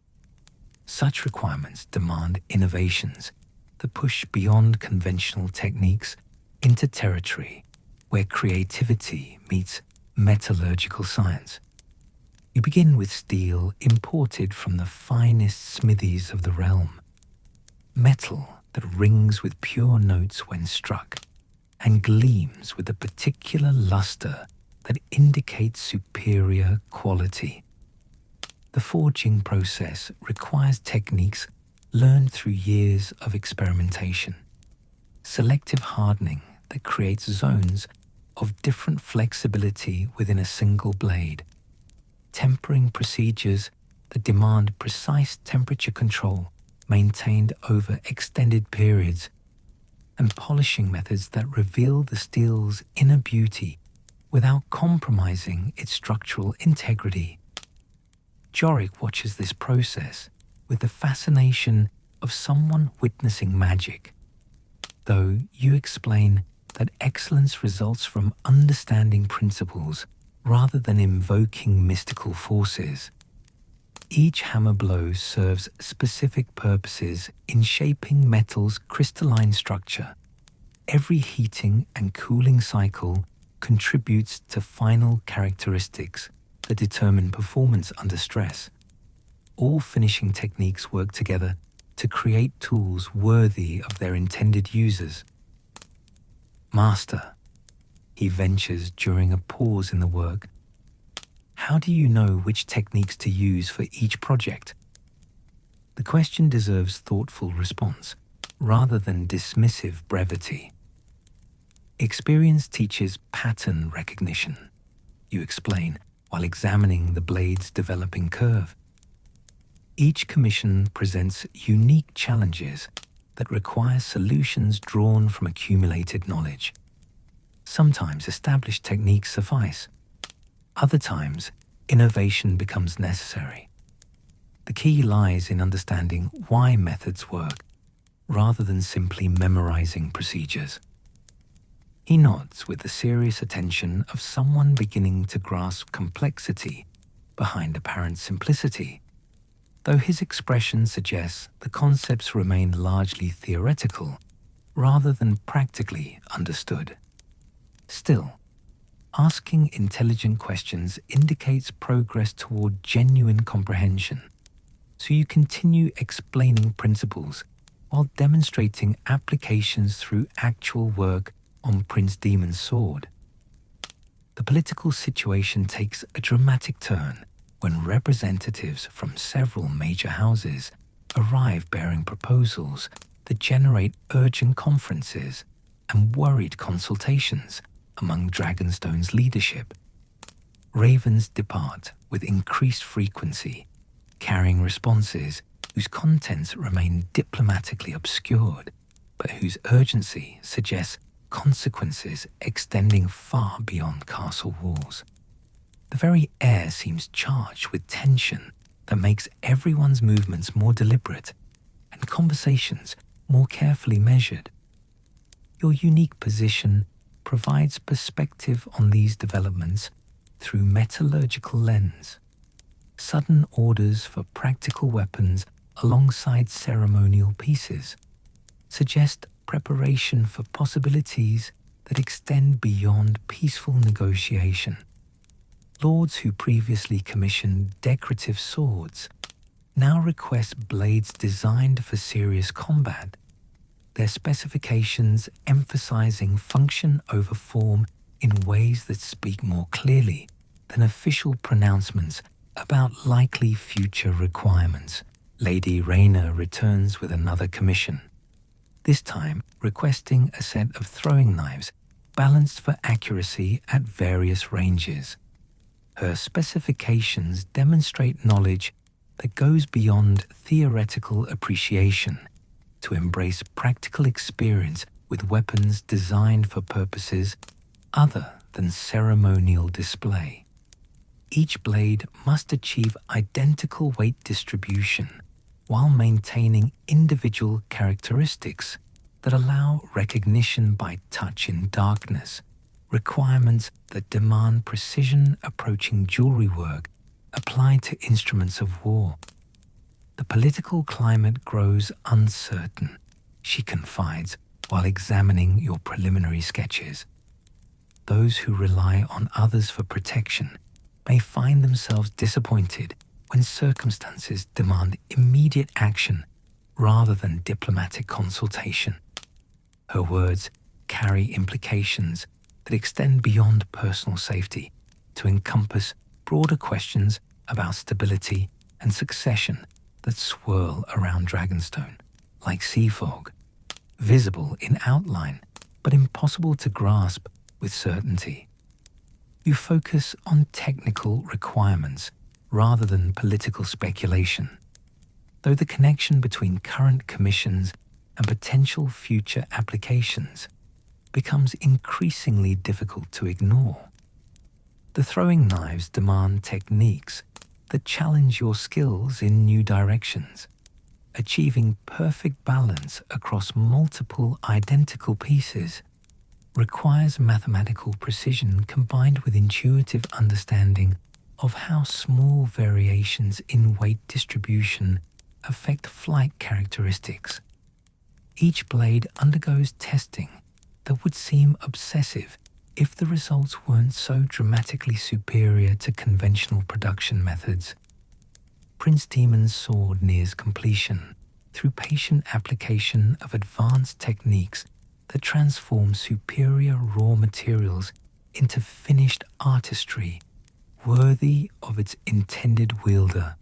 Such requirements demand innovations that push beyond conventional techniques into territory where creativity meets metallurgical science. You begin with steel imported from the finest smithies of the realm, metal that rings with pure notes when struck and gleams with a particular luster that indicates superior quality. The forging process requires techniques learned through years of experimentation, selective hardening that creates zones of different flexibility within a single blade, tempering procedures that demand precise temperature control maintained over extended periods, and polishing methods that reveal the steel's inner beauty without compromising its structural integrity. Jorik watches this process with the fascination of someone witnessing magic, though you explain that excellence results from understanding principles rather than invoking mystical forces. Each hammer blow serves specific purposes in shaping metal's crystalline structure. Every heating and cooling cycle contributes to final characteristics that determine performance under stress. All finishing techniques work together to create tools worthy of their intended users. Master, he ventures during a pause in the work how do you know which techniques to use for each project? The question deserves thoughtful response, rather than dismissive brevity. Experience teaches pattern recognition, you explain while examining the blade's developing curve. Each commission presents unique challenges that require solutions drawn from accumulated knowledge. Sometimes established techniques suffice. Other times, innovation becomes necessary. The key lies in understanding why methods work, rather than simply memorizing procedures. He nods with the serious attention of someone beginning to grasp complexity behind apparent simplicity, though his expression suggests the concepts remain largely theoretical rather than practically understood. Still, asking intelligent questions indicates progress toward genuine comprehension, so you continue explaining principles while demonstrating applications through actual work on Prince Daemon's sword. The political situation takes a dramatic turn when representatives from several major houses arrive bearing proposals that generate urgent conferences and worried consultations among Dragonstone's leadership. Ravens depart with increased frequency, carrying responses whose contents remain diplomatically obscured, but whose urgency suggests consequences extending far beyond castle walls. The very air seems charged with tension that makes everyone's movements more deliberate and conversations more carefully measured. Your unique position provides perspective on these developments through metallurgical lens. Sudden orders for practical weapons alongside ceremonial pieces suggest preparation for possibilities that extend beyond peaceful negotiation. Lords who previously commissioned decorative swords now request blades designed for serious combat, their specifications emphasizing function over form in ways that speak more clearly than official pronouncements about likely future requirements. Lady Rhaena returns with another commission, this time requesting a set of throwing knives balanced for accuracy at various ranges. Her specifications demonstrate knowledge that goes beyond theoretical appreciation to embrace practical experience with weapons designed for purposes other than ceremonial display. Each blade must achieve identical weight distribution while maintaining individual characteristics that allow recognition by touch in darkness, requirements that demand precision approaching jewelry work applied to instruments of war. The political climate grows uncertain, she confides while examining your preliminary sketches. Those who rely on others for protection may find themselves disappointed when circumstances demand immediate action rather than diplomatic consultation. Her words carry implications that extend beyond personal safety to encompass broader questions about stability and succession that swirl around Dragonstone, like sea fog, visible in outline but impossible to grasp with certainty. You focus on technical requirements rather than political speculation, though the connection between current commissions and potential future applications becomes increasingly difficult to ignore. The throwing knives demand techniques that challenge your skills in new directions. Achieving perfect balance across multiple identical pieces requires mathematical precision combined with intuitive understanding of how small variations in weight distribution affect flight characteristics. Each blade undergoes testing that would seem obsessive if the results weren't so dramatically superior to conventional production methods. Prince Daemon's sword nears completion through patient application of advanced techniques that transform superior raw materials into finished artistry worthy of its intended wielder.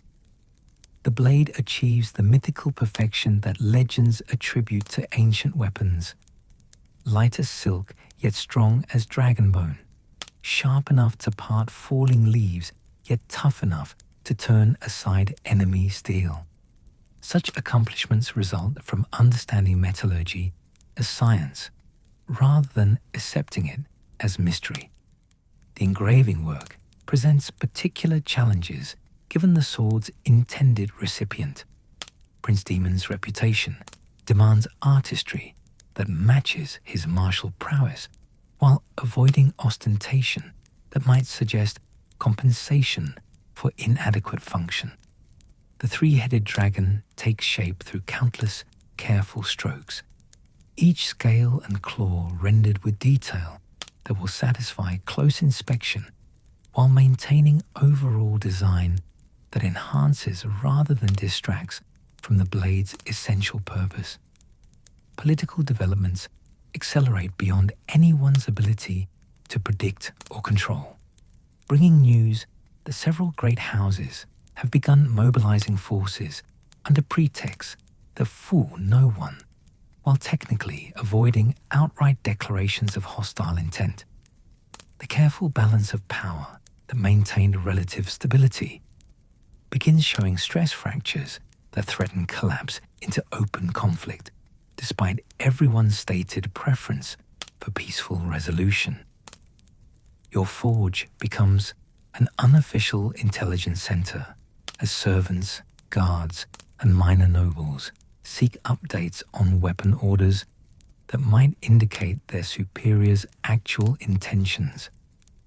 The blade achieves the mythical perfection that legends attribute to ancient weapons. Light as silk, yet strong as dragonbone. Sharp enough to part falling leaves, yet tough enough to turn aside enemy steel. Such accomplishments result from understanding metallurgy as science, rather than accepting it as mystery. The engraving work presents particular challenges given the sword's intended recipient. Prince Daemon's reputation demands artistry that matches his martial prowess, while avoiding ostentation that might suggest compensation for inadequate function. The three-headed dragon takes shape through countless careful strokes, each scale and claw rendered with detail that will satisfy close inspection while maintaining overall design that enhances rather than distracts from the blade's essential purpose. Political developments accelerate beyond anyone's ability to predict or control, bringing news that several great houses have begun mobilizing forces under pretext that fool no one, while technically avoiding outright declarations of hostile intent. The careful balance of power that maintained relative stability begins showing stress fractures that threaten collapse into open conflict, despite everyone's stated preference for peaceful resolution. Your forge becomes an unofficial intelligence center as servants, guards, and minor nobles seek updates on weapon orders that might indicate their superiors' actual intentions,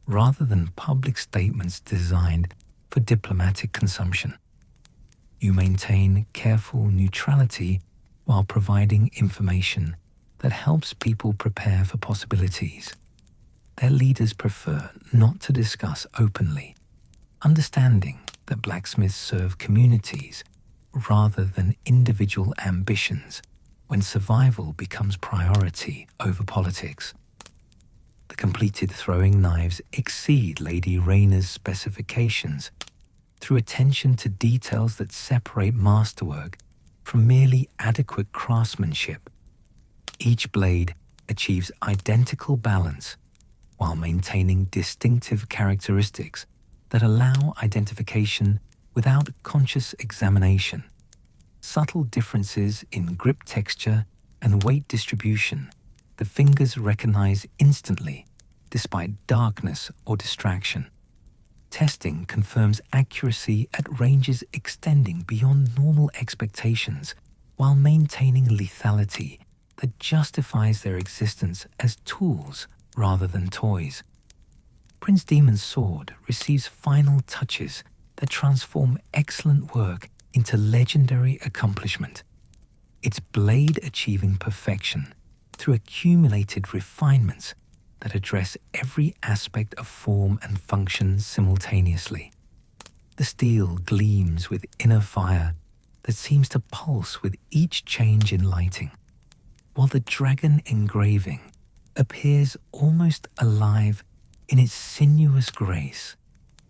rather than public statements designed for diplomatic consumption. You maintain careful neutrality while providing information that helps people prepare for possibilities their leaders prefer not to discuss openly, understanding that blacksmiths serve communities rather than individual ambitions when survival becomes priority over politics. The completed throwing knives exceed Lady Rhaena's specifications through attention to details that separate masterwork from merely adequate craftsmanship. Each blade achieves identical balance while maintaining distinctive characteristics that allow identification without conscious examination. Subtle differences in grip texture and weight distribution the fingers recognize instantly, despite darkness or distraction. Testing confirms accuracy at ranges extending beyond normal expectations while maintaining lethality that justifies their existence as tools rather than toys. Prince Daemon's sword receives final touches that transform excellent work into legendary accomplishment, its blade achieving perfection through accumulated refinements that address every aspect of form and function simultaneously. The steel gleams with inner fire that seems to pulse with each change in lighting, while the dragon engraving appears almost alive in its sinuous grace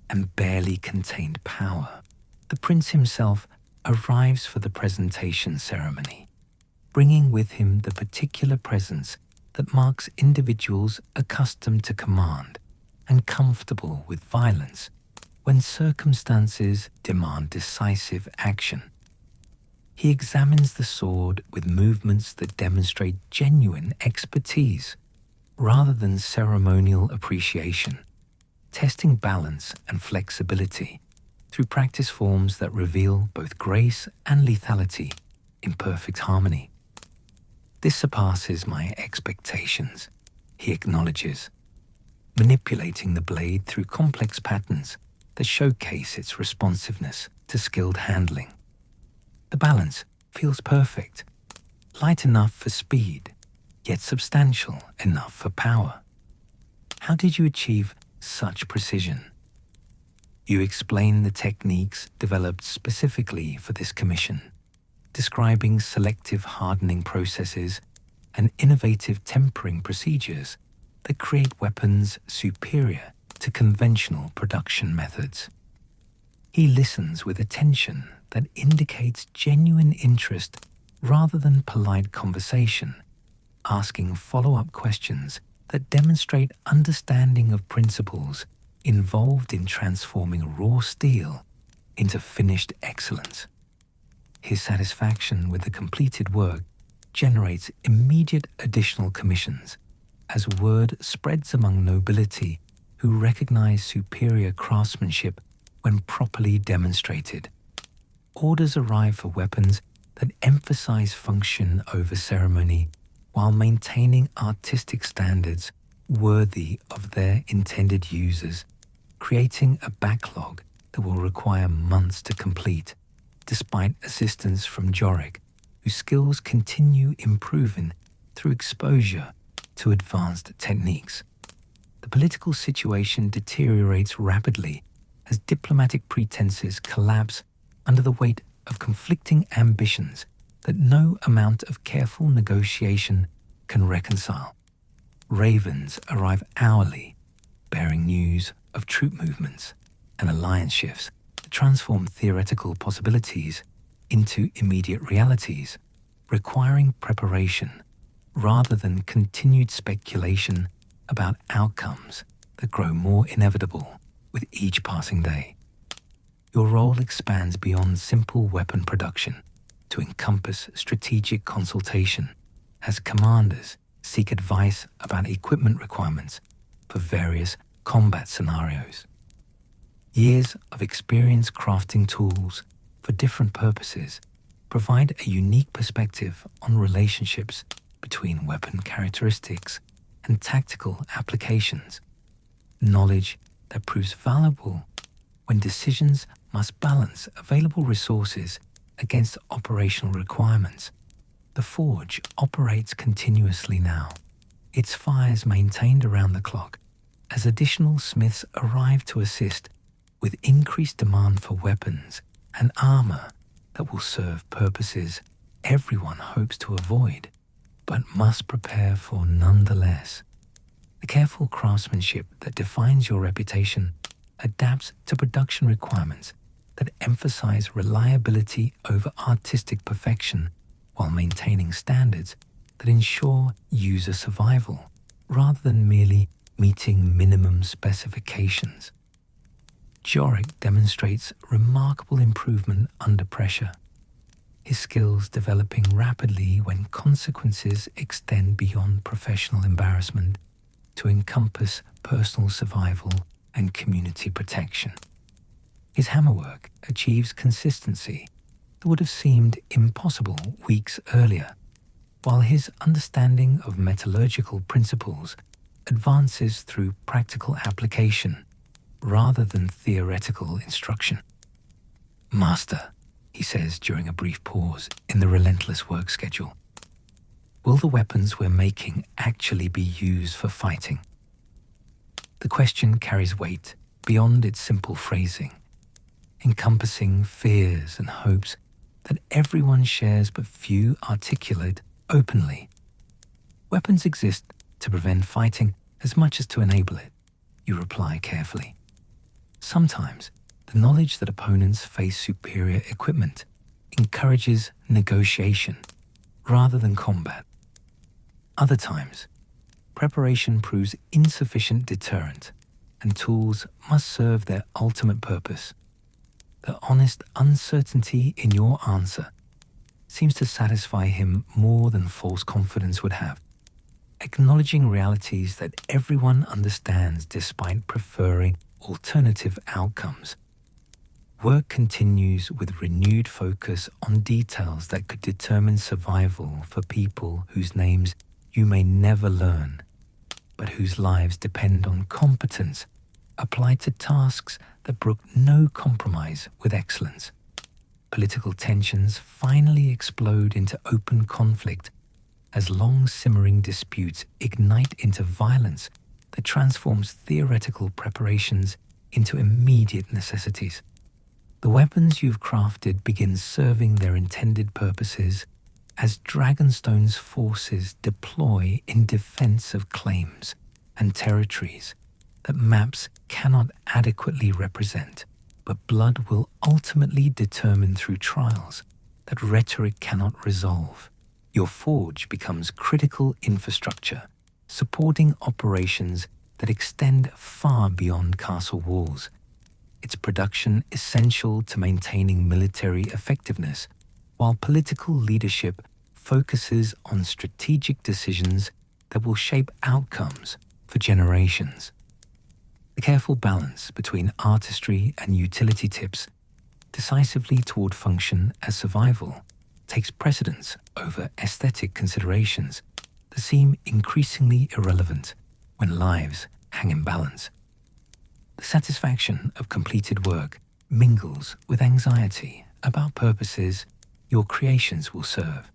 and barely contained power. The prince himself arrives for the presentation ceremony, bringing with him the particular presence that marks individuals accustomed to command and comfortable with violence when circumstances demand decisive action. He examines the sword with movements that demonstrate genuine expertise rather than ceremonial appreciation, testing balance and flexibility through practice forms that reveal both grace and lethality in perfect harmony. This surpasses my expectations, he acknowledges, manipulating the blade through complex patterns that showcase its responsiveness to skilled handling. The balance feels perfect, light enough for speed, yet substantial enough for power. How did you achieve such precision? You explain the techniques developed specifically for this commission, describing selective hardening processes and innovative tempering procedures that create weapons superior to conventional production methods. He listens with attention that indicates genuine interest rather than polite conversation, asking follow-up questions that demonstrate understanding of principles involved in transforming raw steel into finished excellence. His satisfaction with the completed work generates immediate additional commissions as word spreads among nobility who recognize superior craftsmanship when properly demonstrated. Orders arrive for weapons that emphasize function over ceremony while maintaining artistic standards worthy of their intended users, creating a backlog that will require months to complete, despite assistance from Jorik, whose skills continue improving through exposure to advanced techniques. The political situation deteriorates rapidly as diplomatic pretenses collapse under the weight of conflicting ambitions that no amount of careful negotiation can reconcile. Ravens arrive hourly, bearing news of troop movements and alliance shifts that transform theoretical possibilities into immediate realities, requiring preparation rather than continued speculation about outcomes that grow more inevitable with each passing day. Your role expands beyond simple weapon production to encompass strategic consultation as commanders seek advice about equipment requirements for various combat scenarios. Years of experience crafting tools for different purposes provide a unique perspective on relationships between weapon characteristics and tactical applications, knowledge that proves valuable when decisions must balance available resources against operational requirements. The forge operates continuously now, its fires maintained around the clock as additional smiths arrive to assist with increased demand for weapons and armor that will serve purposes everyone hopes to avoid, but must prepare for nonetheless. The careful craftsmanship that defines your reputation adapts to production requirements that emphasize reliability over artistic perfection while maintaining standards that ensure user survival rather than merely meeting minimum specifications. Jorik demonstrates remarkable improvement under pressure, his skills developing rapidly when consequences extend beyond professional embarrassment to encompass personal survival and community protection. His hammerwork achieves consistency that would have seemed impossible weeks earlier, while his understanding of metallurgical principles advances through practical application rather than theoretical instruction. "Master," he says during a brief pause in the relentless work schedule, "will the weapons we're making actually be used for fighting?" The question carries weight beyond its simple phrasing, encompassing fears and hopes that everyone shares but few articulate openly. Weapons exist to prevent fighting as much as to enable it, you reply carefully. Sometimes the knowledge that opponents face superior equipment encourages negotiation rather than combat. Other times, preparation proves insufficient deterrent and tools must serve their ultimate purpose. The honest uncertainty in your answer seems to satisfy him more than false confidence would have, acknowledging realities that everyone understands despite preferring alternative outcomes. Work continues with renewed focus on details that could determine survival for people whose names you may never learn, but whose lives depend on competence applied to tasks that brook no compromise with excellence. Political tensions finally explode into open conflict as long-simmering disputes ignite into violence that transforms theoretical preparations into immediate necessities. The weapons you've crafted begin serving their intended purposes as Dragonstone's forces deploy in defense of claims and territories that maps cannot adequately represent, but blood will ultimately determine through trials that rhetoric cannot resolve. Your forge becomes critical infrastructure, supporting operations that extend far beyond castle walls. Its production essential to maintaining military effectiveness, while political leadership focuses on strategic decisions that will shape outcomes for generations. The careful balance between artistry and utility tips decisively toward function as survival takes precedence over aesthetic considerations that seem increasingly irrelevant when lives hang in balance. The satisfaction of completed work mingles with anxiety about purposes your creations will serve,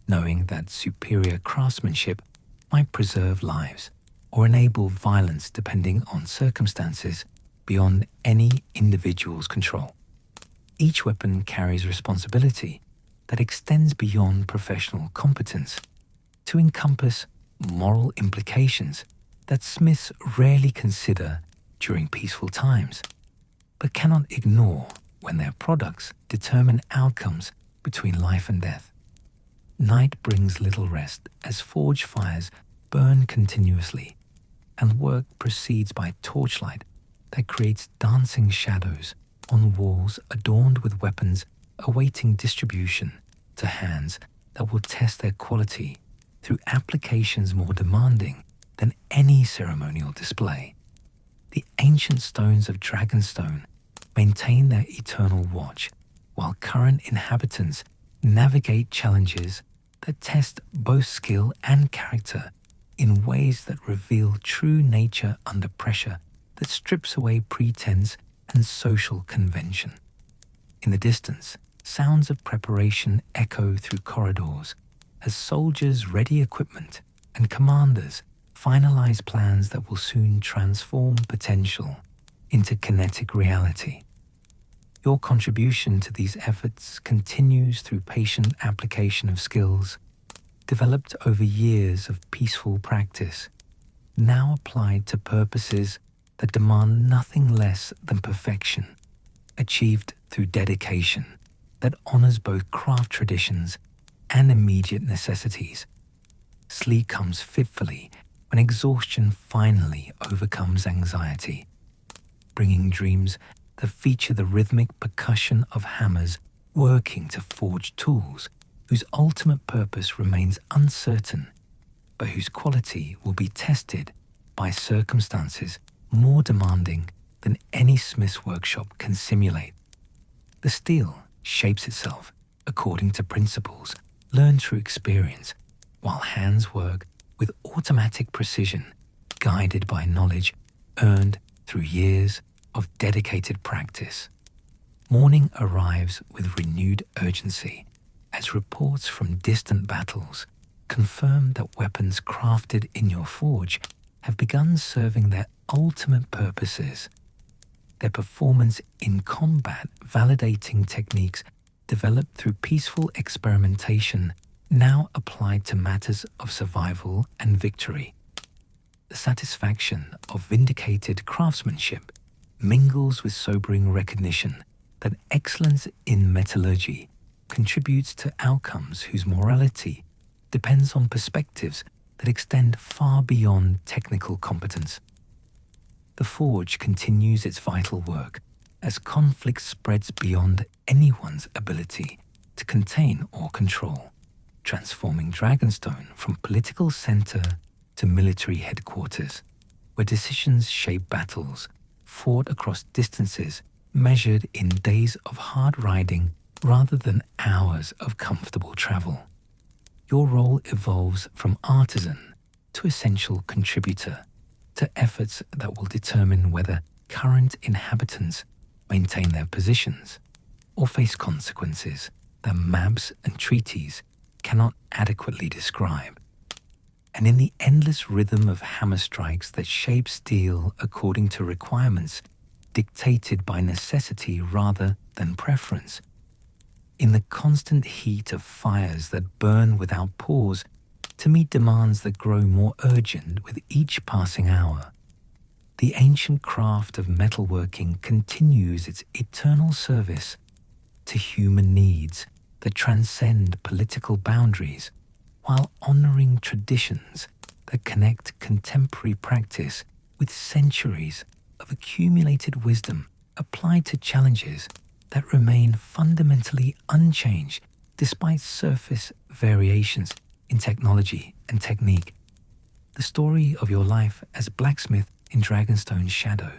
knowing that superior craftsmanship might preserve lives or enable violence depending on circumstances beyond any individual's control. Each weapon carries responsibility that extends beyond professional competence to encompass moral implications that smiths rarely consider during peaceful times, but cannot ignore when their products determine outcomes between life and death. Night brings little rest as forge fires burn continuously, and work proceeds by torchlight that creates dancing shadows on walls adorned with weapons awaiting distribution to hands that will test their quality through applications more demanding than any ceremonial display. The ancient stones of Dragonstone maintain their eternal watch, while current inhabitants navigate challenges that test both skill and character in ways that reveal true nature under pressure that strips away pretense and social convention. In the distance, sounds of preparation echo through corridors as soldiers ready equipment and commanders finalize plans that will soon transform potential into kinetic reality. Your contribution to these efforts continues through patient application of skills developed over years of peaceful practice, now applied to purposes that demand nothing less than perfection, achieved through dedication that honors both craft traditions and immediate necessities. Sleep comes fitfully when exhaustion finally overcomes anxiety, bringing dreams that feature the rhythmic percussion of hammers working to forge tools whose ultimate purpose remains uncertain, but whose quality will be tested by circumstances more demanding than any smith's workshop can simulate. The steel shapes itself according to principles learned through experience, while hands work with automatic precision, guided by knowledge earned through years of dedicated practice. Morning arrives with renewed urgency as reports from distant battles confirm that weapons crafted in your forge have begun serving their ultimate purposes. Their performance in combat validating techniques developed through peaceful experimentation now applied to matters of survival and victory. The satisfaction of vindicated craftsmanship mingles with sobering recognition that excellence in metallurgy contributes to outcomes whose morality depends on perspectives that extend far beyond technical competence. The forge continues its vital work as conflict spreads beyond anyone's ability to contain or control, transforming Dragonstone from political center to military headquarters, where decisions shape battles fought across distances measured in days of hard riding rather than hours of comfortable travel. Your role evolves from artisan to essential contributor to efforts that will determine whether current inhabitants maintain their positions or face consequences that maps and treaties cannot adequately describe. And in the endless rhythm of hammer strikes that shape steel according to requirements dictated by necessity rather than preference, in the constant heat of fires that burn without pause to meet demands that grow more urgent with each passing hour, The ancient craft of metalworking continues its eternal service to human needs that transcend political boundaries, while honoring traditions that connect contemporary practice with centuries of accumulated wisdom applied to challenges that remain fundamentally unchanged despite surface variations in technology and technique. The story of your life as blacksmith in Dragonstone's shadow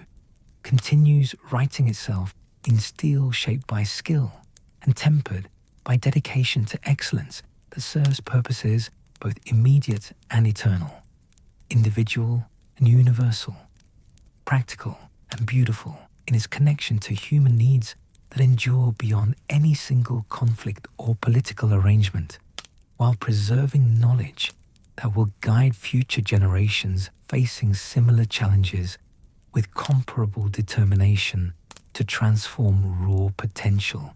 continues writing itself in steel shaped by skill and tempered by dedication to excellence that serves purposes both immediate and eternal, individual and universal, practical and beautiful in its connection to human needs that endure beyond any single conflict or political arrangement, while preserving knowledge that will guide future generations facing similar challenges with comparable determination to transform raw potential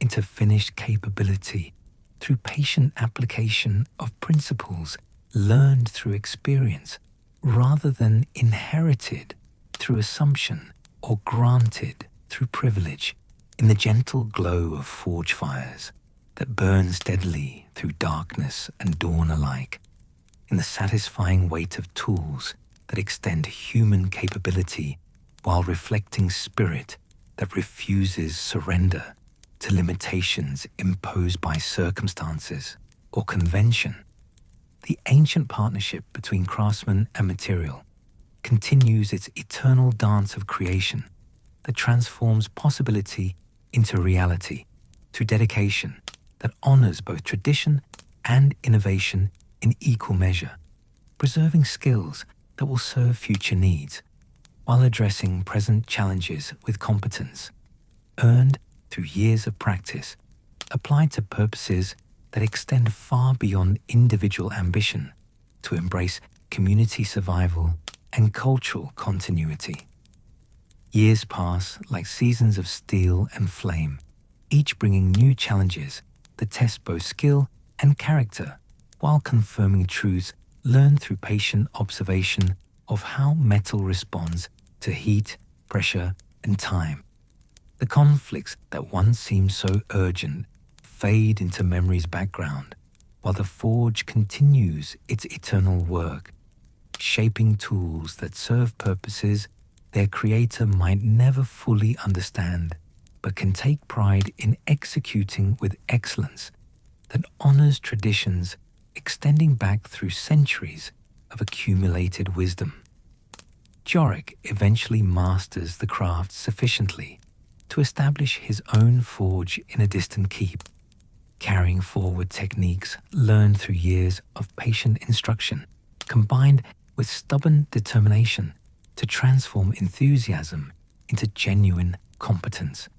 into finished capability through patient application of principles learned through experience rather than inherited through assumption or granted through privilege, in the gentle glow of forge fires that burn steadily through darkness and dawn alike, in the satisfying weight of tools that extend human capability while reflecting spirit that refuses surrender to limitations imposed by circumstances or convention. The ancient partnership between craftsman and material continues its eternal dance of creation that transforms possibility into reality through dedication that honors both tradition and innovation in equal measure, preserving skills that will serve future needs while addressing present challenges with competence, earned through years of practice, applied to purposes that extend far beyond individual ambition to embrace community survival and cultural continuity. Years pass like seasons of steel and flame, each bringing new challenges that test both skill and character while confirming truths learned through patient observation of how metal responds to heat, pressure, and time. The conflicts that once seemed so urgent fade into memory's background, while the forge continues its eternal work, shaping tools that serve purposes their creator might never fully understand, but can take pride in executing with excellence that honors traditions extending back through centuries of accumulated wisdom. Jorik eventually masters the craft sufficiently to establish his own forge in a distant keep, carrying forward techniques learned through years of patient instruction, combined with stubborn determination to transform enthusiasm into genuine competence.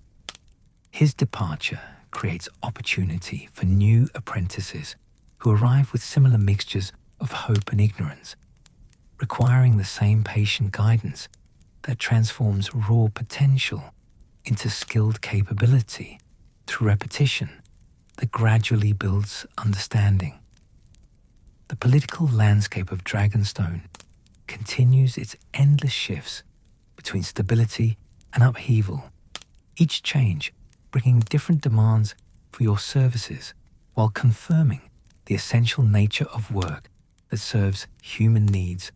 His departure creates opportunity for new apprentices who arrive with similar mixtures of hope and ignorance, requiring the same patient guidance that transforms raw potential into skilled capability through repetition that gradually builds understanding. The political landscape of Dragonstone continues its endless shifts between stability and upheaval, each change bringing different demands for your services while confirming the essential nature of work that serves human needs,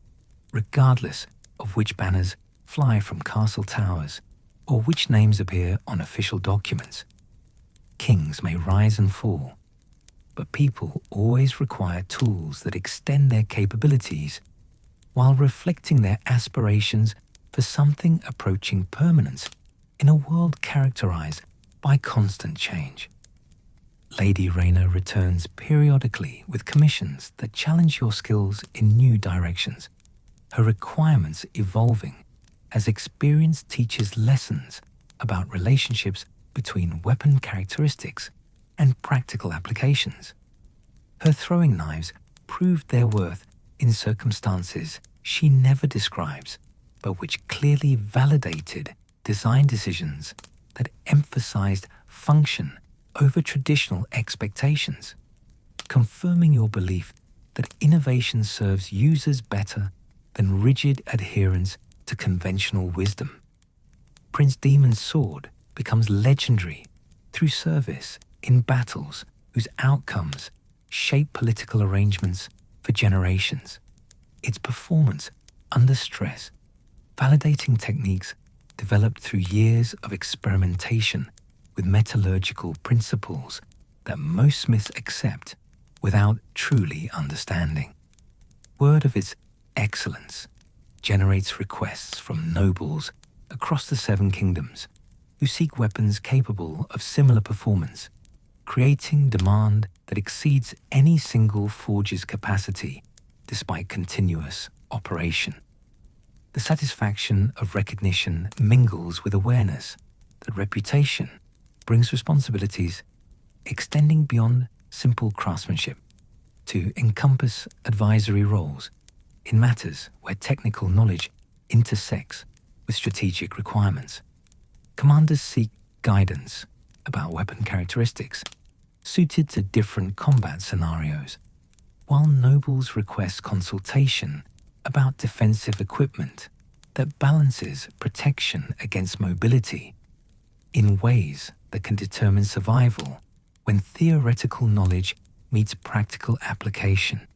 regardless of which banners fly from castle towers or which names appear on official documents. Kings may rise and fall, but people always require tools that extend their capabilities while reflecting their aspirations for something approaching permanence in a world characterized by constant change. Lady Rhaena returns periodically with commissions that challenge your skills in new directions, her requirements evolving as experience teaches lessons about relationships between weapon characteristics and practical applications. Her throwing knives proved their worth in circumstances she never describes, but which clearly validated design decisions that emphasized function over traditional expectations, confirming your belief that innovation serves users better than rigid adherence to conventional wisdom. Prince Demon's sword becomes legendary through service in battles whose outcomes shape political arrangements for generations. Its performance under stress, validating techniques developed through years of experimentation with metallurgical principles that most smiths accept without truly understanding. Word of its excellence generates requests from nobles across the Seven Kingdoms who seek weapons capable of similar performance, creating demand that exceeds any single forge's capacity despite continuous operation. The satisfaction of recognition mingles with awareness that reputation brings responsibilities extending beyond simple craftsmanship to encompass advisory roles in matters where technical knowledge intersects with strategic requirements. Commanders seek guidance about weapon characteristics suited to different combat scenarios, while nobles request consultation about defensive equipment that balances protection against mobility in ways that can determine survival when theoretical knowledge meets practical application.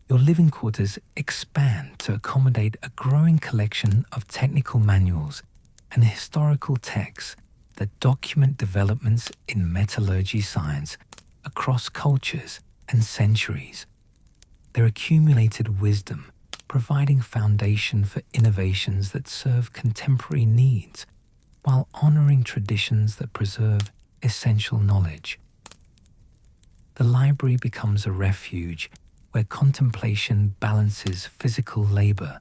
Your living quarters expand to accommodate a growing collection of technical manuals and historical texts that document developments in metallurgy science across cultures and centuries. Their accumulated wisdom providing foundation for innovations that serve contemporary needs while honoring traditions that preserve essential knowledge. The library becomes a refuge where contemplation balances physical labor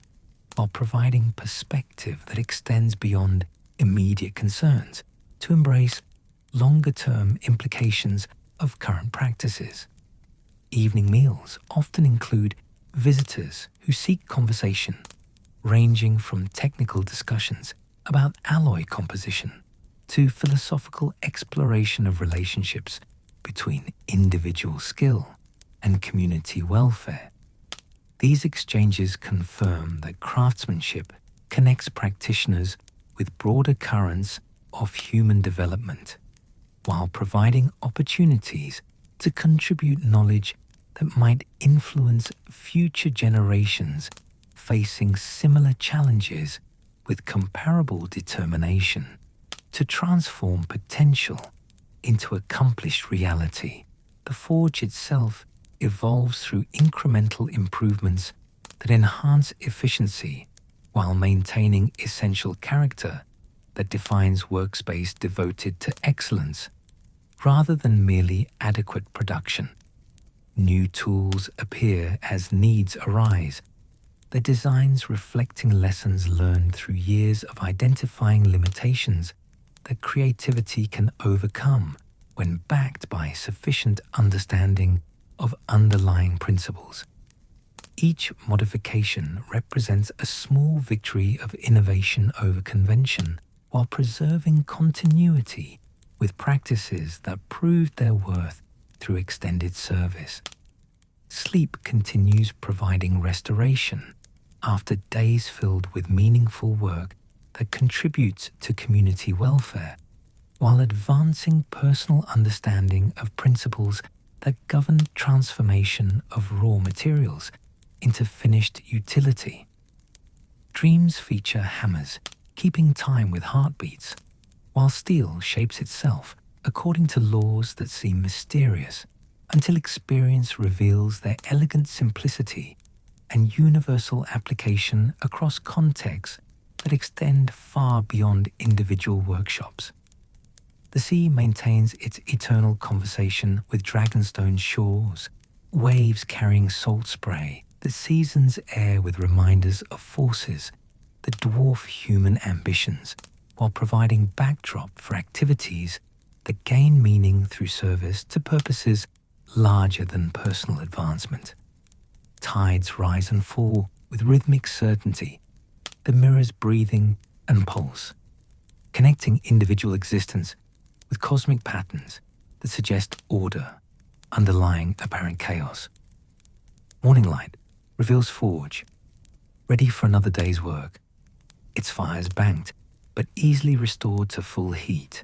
while providing perspective that extends beyond immediate concerns to embrace longer-term implications of current practices. Evening meals often include visitors who seek conversation, ranging from technical discussions about alloy composition to philosophical exploration of relationships between individual skill and community welfare. These exchanges confirm that craftsmanship connects practitioners with broader currents of human development, while providing opportunities to contribute knowledge that might influence future generations facing similar challenges with comparable determination to transform potential into accomplished reality. The forge itself evolves through incremental improvements that enhance efficiency while maintaining essential character that defines workspace devoted to excellence rather than merely adequate production. New tools appear as needs arise, their designs reflecting lessons learned through years of identifying limitations that creativity can overcome when backed by sufficient understanding of underlying principles. Each modification represents a small victory of innovation over convention while preserving continuity with practices that proved their worth through extended service. Sleep continues providing restoration after days filled with meaningful work that contributes to community welfare, while advancing personal understanding of principles that govern transformation of raw materials into finished utility. Dreams feature hammers, keeping time with heartbeats, while steel shapes itself according to laws that seem mysterious until experience reveals their elegant simplicity and universal application across contexts that extend far beyond individual workshops. The sea maintains its eternal conversation with Dragonstone's shores, waves carrying salt spray that seasons air with reminders of forces that dwarf human ambitions, while providing backdrop for activities that gain meaning through service to purposes larger than personal advancement. Tides rise and fall with rhythmic certainty that mirrors breathing and pulse, connecting individual existence with cosmic patterns that suggest order underlying apparent chaos. Morning light reveals forge, ready for another day's work, its fires banked, but easily restored to full heat,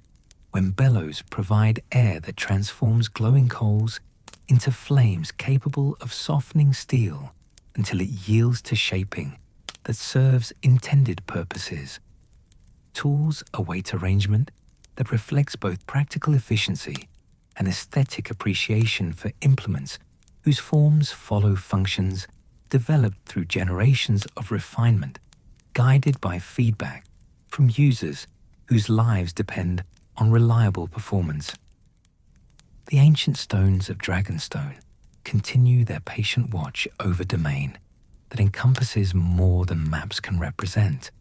when bellows provide air that transforms glowing coals into flames capable of softening steel until it yields to shaping that serves intended purposes. Tools await arrangement that reflects both practical efficiency and aesthetic appreciation for implements whose forms follow functions developed through generations of refinement, guided by feedback from users whose lives depend on reliable performance. The ancient stones of Dragonstone continue their patient watch over domain that encompasses more than maps can represent.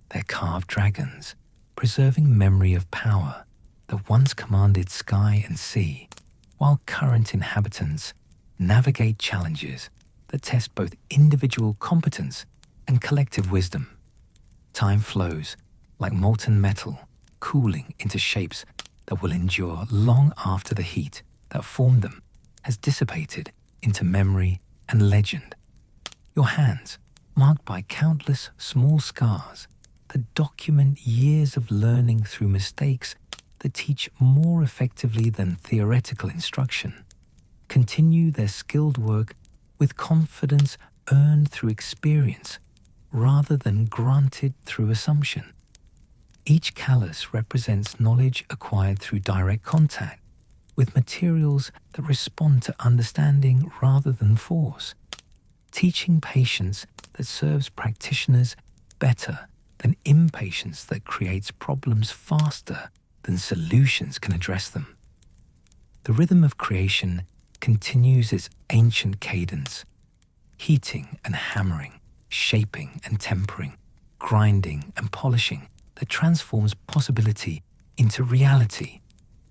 They're carved dragons, preserving memory of power that once commanded sky and sea, while current inhabitants navigate challenges that test both individual competence and collective wisdom. Time flows like molten metal, cooling into shapes that will endure long after the heat that formed them has dissipated into memory and legend. Your hands, marked by countless small scars that document years of learning through mistakes that teach more effectively than theoretical instruction, continue their skilled work with confidence earned through experience rather than granted through assumption. Each callus represents knowledge acquired through direct contact with materials that respond to understanding rather than force, teaching patience that serves practitioners better than impatience that creates problems faster than solutions can address them. The rhythm of creation continues its ancient cadence, heating and hammering, shaping and tempering, grinding and polishing, that transforms possibility into reality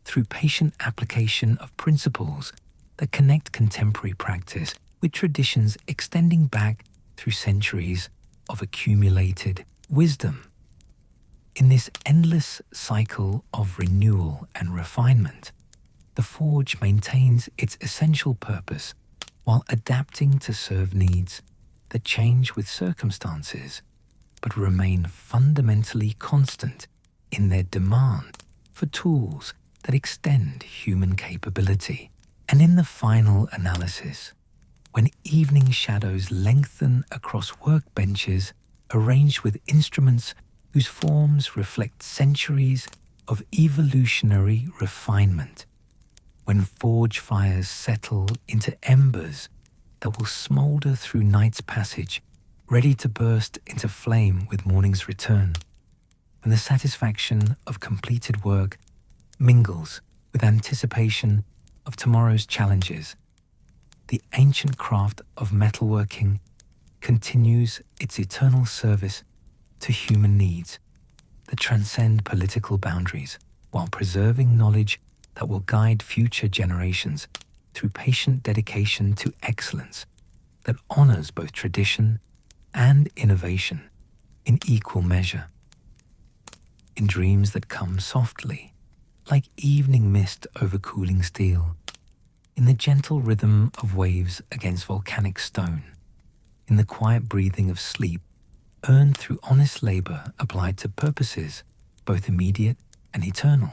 through patient application of principles that connect contemporary practice with traditions extending back through centuries of accumulated wisdom. In this endless cycle of renewal and refinement, the forge maintains its essential purpose while adapting to serve needs that change with circumstances but remain fundamentally constant in their demand for tools that extend human capability. And in the final analysis, when evening shadows lengthen across workbenches arranged with instruments whose forms reflect centuries of evolutionary refinement, when forge fires settle into embers that will smolder through night's passage, ready to burst into flame with morning's return, when the satisfaction of completed work mingles with anticipation of tomorrow's challenges, the ancient craft of metalworking continues its eternal service to human needs that transcend political boundaries while preserving knowledge that will guide future generations through patient dedication to excellence that honors both tradition and innovation in equal measure. In dreams that come softly, like evening mist over cooling steel, in the gentle rhythm of waves against volcanic stone, in the quiet breathing of sleep earned through honest labor applied to purposes both immediate and eternal,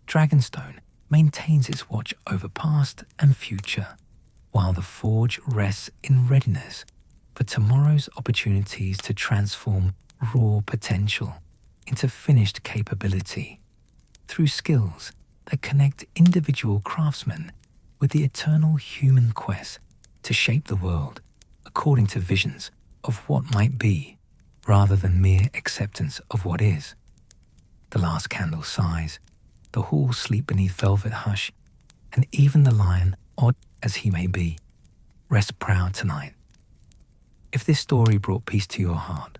Dragonstone maintains its watch over past and future, while the forge rests in readiness for tomorrow's opportunities to transform raw potential into finished capability through skills that connect individual craftsmen with the eternal human quest to shape the world according to visions of what might be rather than mere acceptance of what is. The last candle sighs, the halls sleep beneath velvet hush, and even the lion, odd as he may be, rests proud tonight. If this story brought peace to your heart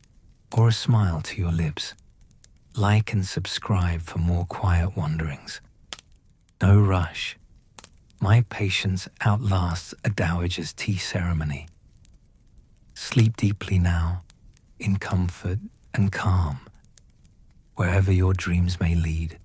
or a smile to your lips, like and subscribe for more quiet wanderings. No rush. My patience outlasts a dowager's tea ceremony. Sleep deeply now, in comfort and calm, wherever your dreams may lead.